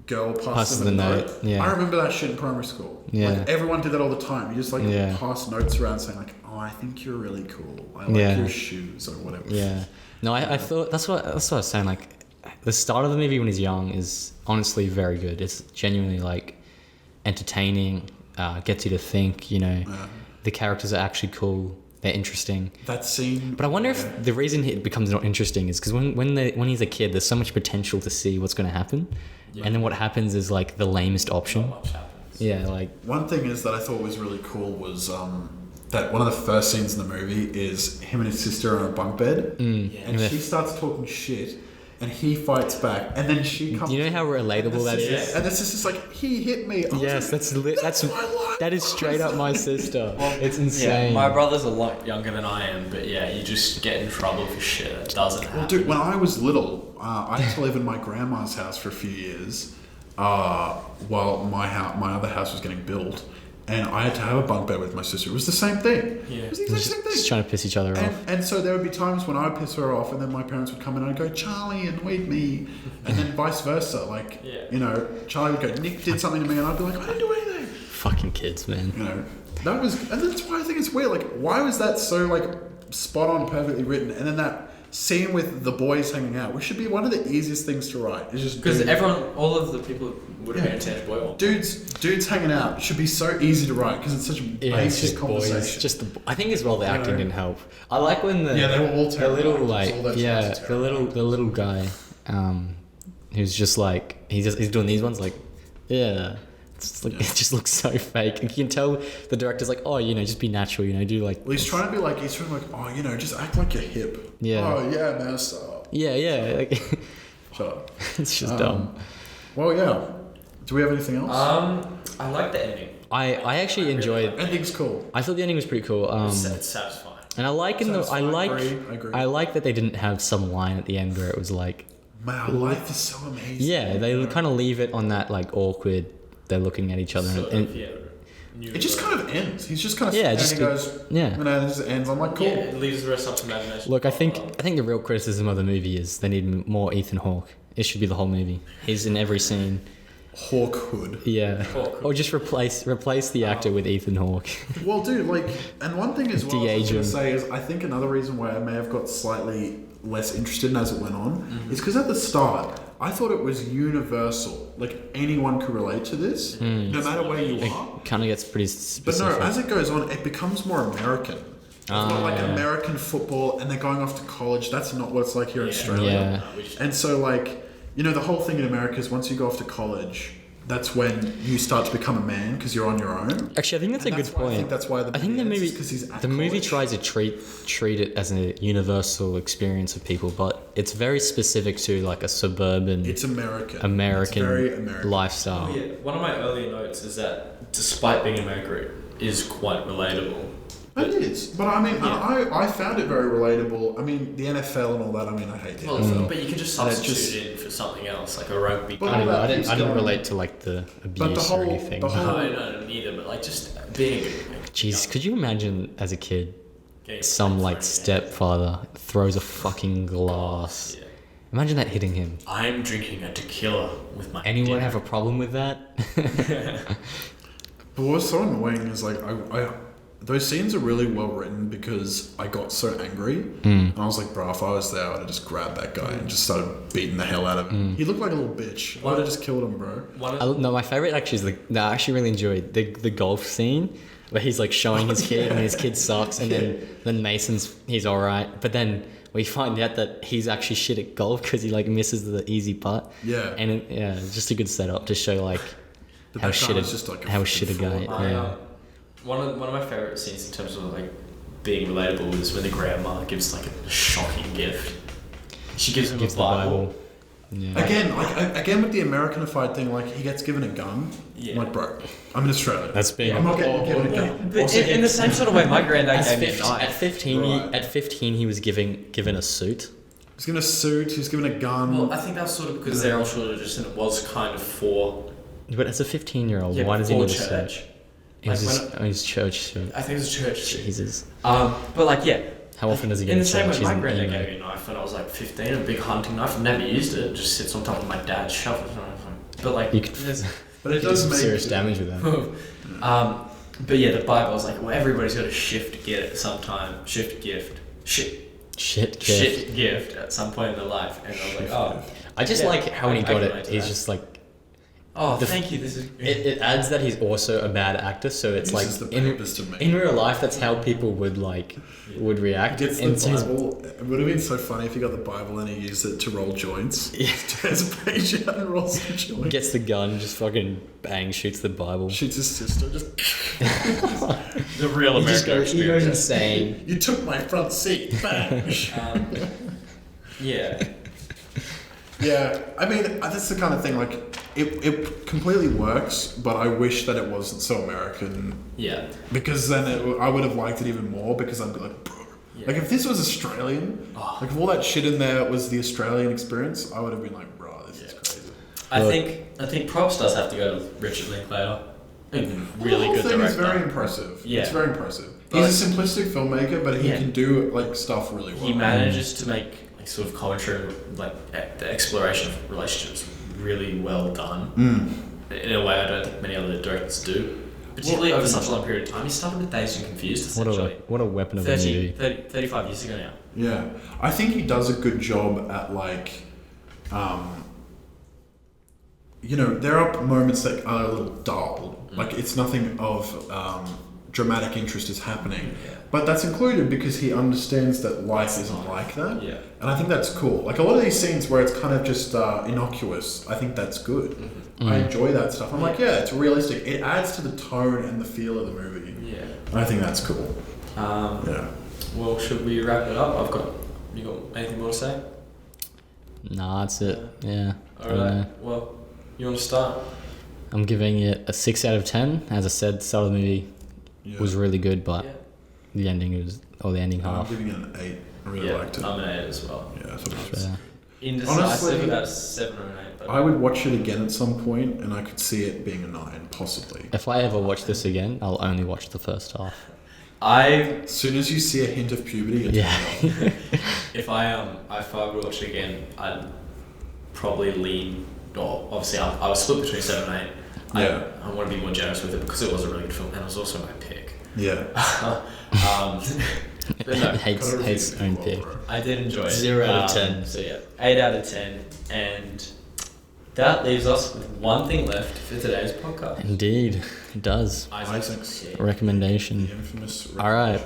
girl passes him a note. yeah. I remember that shit in primary school. Yeah. Like everyone did that all the time. You just like Yeah. pass notes around saying like, oh, I think you're really cool. I like Yeah. your shoes or whatever. Yeah. No, I thought that's what I was saying. Like, the start of the movie when he's young is honestly very good. It's genuinely like entertaining. Gets you to think. You know, the characters are actually cool. They're interesting. That scene. But I wonder if the reason it becomes not interesting is because when he's a kid, there's so much potential to see what's going to happen, and then what happens is like the lamest option. Not much happens. Yeah, like One thing is that I thought was really cool was that one of the first scenes in the movie is him and his sister on a bunk bed, and she starts talking shit, and he fights back, and then she comes. do you know how relatable that and is? And this is just like, he hit me. I was Yes, like, that's my life. that is straight up my sister. It's Yeah, insane. my brother's a lot younger than I am, but yeah, you just get in trouble for shit that doesn't happen. Well, dude, when I was little, I had to live in my grandma's house for a few years, while my other house was getting built, and I had to have a bunk bed with my sister. It was the same thing. Yeah. It was the exact same thing. Just trying to piss each other off. And so there would be times when I would piss her off, and then my parents would come in and I'd go, Charlie annoyed me, and then vice versa. Like, you know, Charlie would go, Nick did something to me, and I'd be like, I didn't do anything. Fucking kids, man. You know, and that's why I think it's weird. Like, why was that so like spot on, perfectly written? And then that scene with the boys hanging out, which should be one of the easiest things to write. It's just Because dudes- all of the people would have been a teenage boy. dudes hanging out should be so easy to write because it's such a It's basic just conversation. boys. I think as well the acting didn't help. I like when Yeah, they were all the terrible little actors. like All those guys are the little guy, who's just like he's doing these ones like It's like, it just looks so fake. And you can tell the director's like, oh, you know, just be natural, you know, do like. Well, he's trying to be like, oh, you know, just act like you're hip. Yeah. Oh, yeah, man, stop. Yeah. Like, Shut up. it's just dumb. Well, yeah. Do we have anything else? I like the ending. I actually enjoyed. Ending's cool. I thought the ending was pretty cool. It's satisfying. And I like Agree. I like that they didn't have some line at the end where it was like, Man, life is so amazing. yeah, they kind of leave it on that like awkward. They're looking at each other, and It just kind of ends. He's just kind of Yeah, sitting there and he goes, yeah. and then it just ends. I'm like, cool. Yeah, it leaves the rest up to imagination. Look, I think the real criticism of the movie is they need more Ethan Hawke. It should be the whole movie. He's in every scene. Hawkhood. Yeah, Hawkhood. or just replace the actor with Ethan Hawke. Well, dude, like, and one thing as well I was De-age going to him. say is I think another reason why I may have got slightly less interested in as it went on is because at the start I thought it was universal. Like anyone could relate to this, no matter where you are. It kind of gets pretty But specific. no, as it goes on, it becomes more American. It's not like American football, and they're going off to college. That's not what it's like here in Australia. Yeah. And so, like, you know, the whole thing in America is once you go off to college, that's when you start to become a man because you're on your own. Actually, I think that's And a good that's why- point. I think that's why the movie because he's at the movie college. tries to treat it as a universal experience of people, but it's very specific to like a suburban It's American. American, It's very American. lifestyle. Oh, yeah. One of my earlier notes is that despite being America, it is quite relatable. It is, but I mean, Yeah. I found it very relatable. I mean, the NFL and all that. I mean, I hate the NFL. But you can just And it substitute just- it in for something else, like a rugby. But I don't know. that I didn't keeps going. relate to like the abuse But the whole- or anything. the whole- No, no, neither. But like just being. Jeez, could you imagine as a kid, getting some like thrown in. stepfather throws a fucking glass? Yeah. Imagine that hitting him. I'm drinking a tequila with my. Anyone dinner. have a problem with that? But what's so annoying is like I those scenes are really well written because I got so angry and I was like, bro, if I was there, I would have just grabbed that guy and just started beating the hell out of him. He looked like a little bitch. I would have just killed him, bro. One of No, my favorite actually is I actually really enjoyed the golf scene where he's like showing his kid and his kid sucks, and then he's all right, but then we find out that he's actually shit at golf because he like misses the easy putt. Yeah. And it's just a good setup to show like But how that guy shit was just like a how fucking shit a guy. fraud. Yeah. one of my favorite scenes in terms of like being relatable is when the grandma gives like a shocking gift. She gives him Gives a the Bible. Bible. Yeah. Again with the Americanified thing, like he gets given a gun. Yeah. I'm like, bro, I'm in Australia. That's big. I'm not getting given a gun. But in the same sort of way, my granddad At gave me a 15, knife. at 15, Right. at 15, he was given a suit. He's given a suit. He's given a gun. Well, I think that's sort of because they're all religious and it was kind of for But as a 15-year-old, yeah, why does he for need a suit? church. It was Like his church suit. I think it was church. Jesus. But like, yeah. How often does he get In a the same church? way, He's my an granddad emo. gave me a knife when I was like 15, a big hunting knife. I've never used it. It just sits on top of my dad's shelf. But like, You could but it do does some make serious damage with that. but yeah, the Bible was like, well, everybody's got a shift gift sometime. Shift gift. Shit, Jeff. Shit gift at some point in their life. And I was like, oh. I just Yeah, like how when he I got can it, relate to he's that. just like Oh, The- thank you. This is. it adds that he's also a bad actor. So it's This like is the in papers to me. in real life, that's how people would react. Gets the And so he's- Bible. It would have been so funny if he got the Bible and he used it to roll joints. Yeah. Turns a page out and rolls some joints. gets the gun, just fucking bang, shoots the Bible. Shoots his sister. Just The real He just American goes, he goes experience. insane. you took my front seat. Bang. Yeah. Yeah, I mean that's the kind of thing. Like it completely works, but I wish that it wasn't so American Yeah. because then I would have liked it even more because I'd be like, bro. Yeah. Like if this was Australian, Oh. like if all that shit in there was the Australian experience, I would have been like, bro, this is crazy. I think props does have to go to Richard Linklater. Really the whole good thing director. is very impressive. Yeah. It's very impressive. But- He's a simplistic filmmaker, but he Yeah. can do like stuff really well. He manages to make like sort of commentary, like the exploration of relationships, really well done. In a way, I don't think many other directors do. Particularly over such a long period of time. He started with Dazed and Confused, What essentially. what a weapon of a movie. 35 years ago now. Yeah, I think he does a good job at like, you know, there are moments that are a little dull. Like it's nothing of dramatic interest is happening, Yeah. but that's included because he understands that life isn't like that. Yeah. And I think that's cool. Like a lot of these scenes where it's kind of just innocuous, I think that's good. I enjoy that stuff. I'm like, yeah, it's realistic. It adds to the tone and the feel of the movie. Yeah. And I think that's cool. Yeah. Well, should we wrap it up? You got anything more to say? Nah, that's it. Yeah. I don't Alright. know. Well, you want to start? I'm giving it a 6 out of 10. As I said, the start of the movie Yeah. was really good, but Yeah. the ending the ending I'm half. giving it an 8. I really Yeah, liked it. I'm an 8 as well. Yeah, I thought it was. Yeah. Indecisive Honestly, about 7 or an 8. But I would watch it again at some point, and I could see it being a 9, possibly. If I ever watch this again, I'll only watch the first half. As soon as you see a hint of puberty, it's Yeah. if I were to watch it again, I'd probably lean. Or obviously, I was split between 7 and 8. Yeah. I want to be more generous with it because it was a really good film and it was also my pick. Yeah. But no, hates own pick. I did enjoy it. 0 out of 10. So yeah, 8 out of 10, and That leaves us with one thing left for today's podcast. Indeed, it does. Isaac's Recommendation. The infamous All right.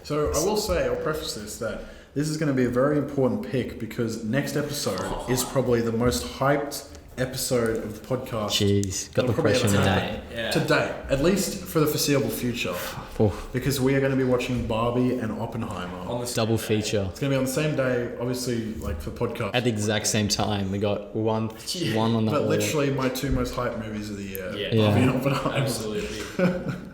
So I will say, I'll preface this, that this is going to be a very important pick because next episode is probably the most hyped episode of the podcast. Jeez, got the It'll probably pressure ever now. happen. Yeah. Today, at least for the foreseeable future. Oof. Because we are going to be watching Barbie and Oppenheimer. On the Double same day. feature. It's going to be on the same day, obviously, like for podcast. At the exact same time. We got one on the But order. literally my two most hyped movies of the year. Yeah. Barbie and Yeah. Oppenheimer. Absolutely.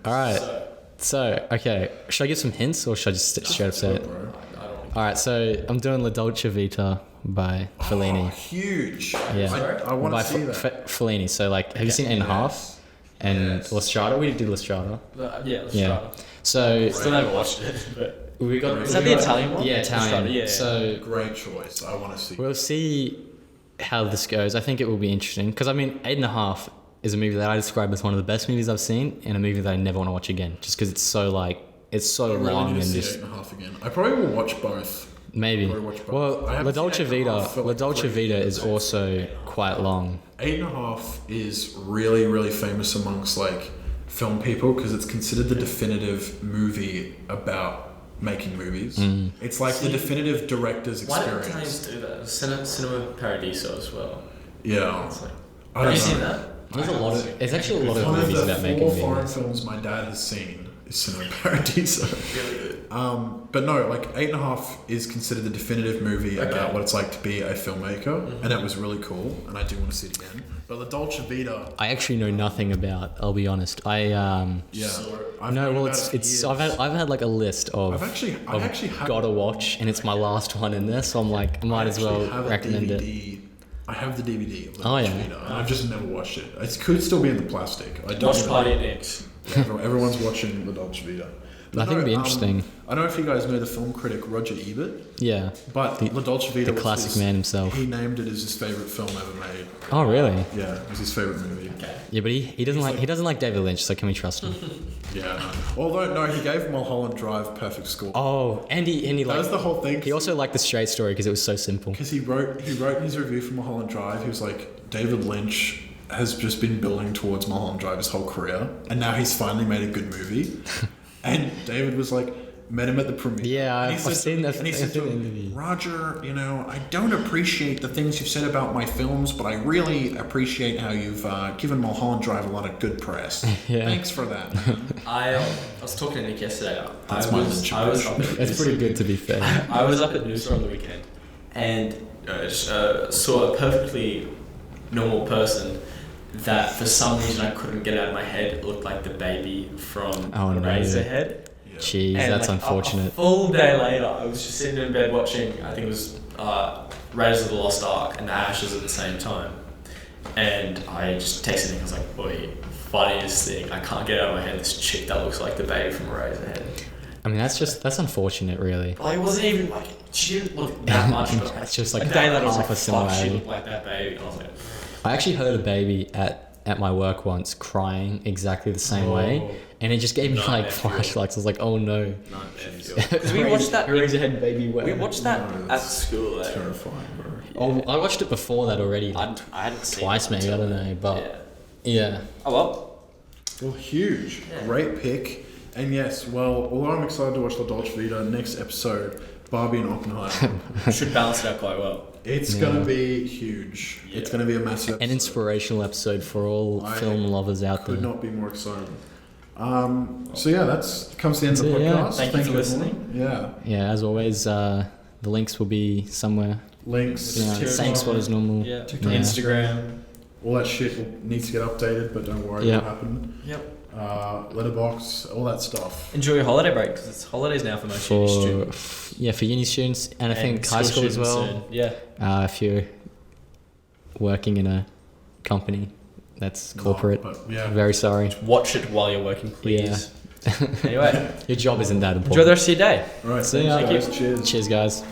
All right. So, So, okay. Should I give some hints or should I just straight up say it? Bro. I don't. All right. So, I'm doing La Dolce Vita by Fellini. Oh, huge. Yeah. I want by to see that. Fellini. So, like, have you seen Eight and a Half? And Yes. La Strada? We did La Strada. Yeah, let's Yeah. try. So, Still never watched it, but we got. is that the Italian one? Yeah, Strada, Italian. yeah. So, Great choice. I want to see. we'll see how this goes. I think it will be interesting because I mean, Eight and a Half is a movie that I describe as one of the best movies I've seen, and a movie that I never want to watch again, just because it's so like it's so I really long need and to see just 8.5 again. I probably will watch both. maybe. Probably watch both. Well, I haven't La seen Dolce 8.5 Vita, for, La like, Dolce 3 Vita years. is also quite long. 8.5 is really, really famous amongst like film people because it's considered the definitive movie about making movies. It's like the definitive director's why don't experience. Italians do that? Cinema Paradiso as well. Yeah. It's like, I have don't you seen know. that? There's a lot of. There's actually a lot of One of movies the about making 4 foreign movies. films my dad has seen is Cinema Paradiso. Really good. But no, like 8.5 is considered the definitive movie Okay. about what it's like to be a filmmaker, and it was really cool, and I do want to see it again. But La Dolce Vita, I actually know nothing about. I'll be honest. yeah, So- I've No, known well, about it for it's. years. I've had like a list of. I actually have gotta watch, and it's my last one in there, so I'm like, I might as well recommend it. I have the DVD of La Oh, Dolce yeah. Vita, and I've just never watched it. It could still be in the plastic. I don't Watch know. Party at Nick's. Everyone's watching La Dolce Vita. I think it'd be interesting. I don't know if you guys know the film critic Roger Ebert, Yeah, but La Dolce Vita the was classic his, man himself. He named it as his favorite film ever made. Oh, really? Yeah, it was his favorite movie. Okay. Yeah, but he doesn't like David Lynch, so can we trust him? Yeah. No. Although no, he gave Mulholland Drive perfect score. Oh, and he that was like the whole thing. he also liked the Straight Story because it was so simple. Because he wrote in his review for Mulholland Drive, he was like, David Lynch has just been building towards Mulholland Drive his whole career, and now he's finally made a good movie. And David was like, met him at the premiere. Yeah, And he I've said- seen that. And he said I've to seen the him, interview. Roger, you know, I don't appreciate the things you've said about my films, but I really appreciate how you've given Mulholland Drive a lot of good press. Yeah. Thanks for that. I was talking to Nick yesterday. That's I my was Lynch up impression. It's pretty good to be fair. I was up at Noosa on the weekend and saw a perfectly normal person that for some reason I couldn't get out of my head. It looked like the baby from Oh, no. Razorhead. Jeez, And that's like, A unfortunate. full day later, I was just sitting in bed watching, I think it was Raiders of the Lost Ark and The Ashes at the same time. And I just texted Nick, I was like, boy, funniest thing, I can't get out of my head this chick that looks like the baby from Razorhead. I mean, that's unfortunate, really. Like, it wasn't even like, she didn't look that much, but like, It's just like a day later, I was half like, a fuck, she similarity. looked like that baby. And I was like, I actually heard a baby at my work once crying exactly the same way, and it just gave me Nightmare like fuel. flashbacks. I was like, oh no. because we watched that. Razorhead baby. We watched that No, at that's school. Terrifying, bro. Oh, I watched it before that already. Like, I hadn't seen twice it maybe. I until don't know, then. but Yeah. yeah. Oh well. Well, huge. Yeah. Great pick. And yes, well, although I'm excited to watch La Dolce Vita, next episode, Barbie and Oppenheimer, Should balance it out quite well. it's Yeah. going to be huge. It's Yeah. going to be a massive An episode. inspirational episode for all I film lovers out Could there. not be more excited. So yeah, that's comes to the end of the That's it, yeah. podcast. Thank you for everyone. Yeah. Yeah, as always, the links will be somewhere. Links, Yeah, TikTok. same spot as normal. Yeah. TikTok. Yeah. Instagram. all that shit needs to get updated, but don't worry, Yeah. it'll happen. Yep. Letterbox, all that stuff. Enjoy your holiday break because it's holidays now for most uni students. For uni students and I think high school as students well. soon. Yeah. If you're working in a company that's corporate, No, but yeah. very sorry. Watch it while you're working, please. Anyway, Your job isn't that important. enjoy the rest of your day. All right, See thanks, ya. guys. Cheers. Cheers, guys.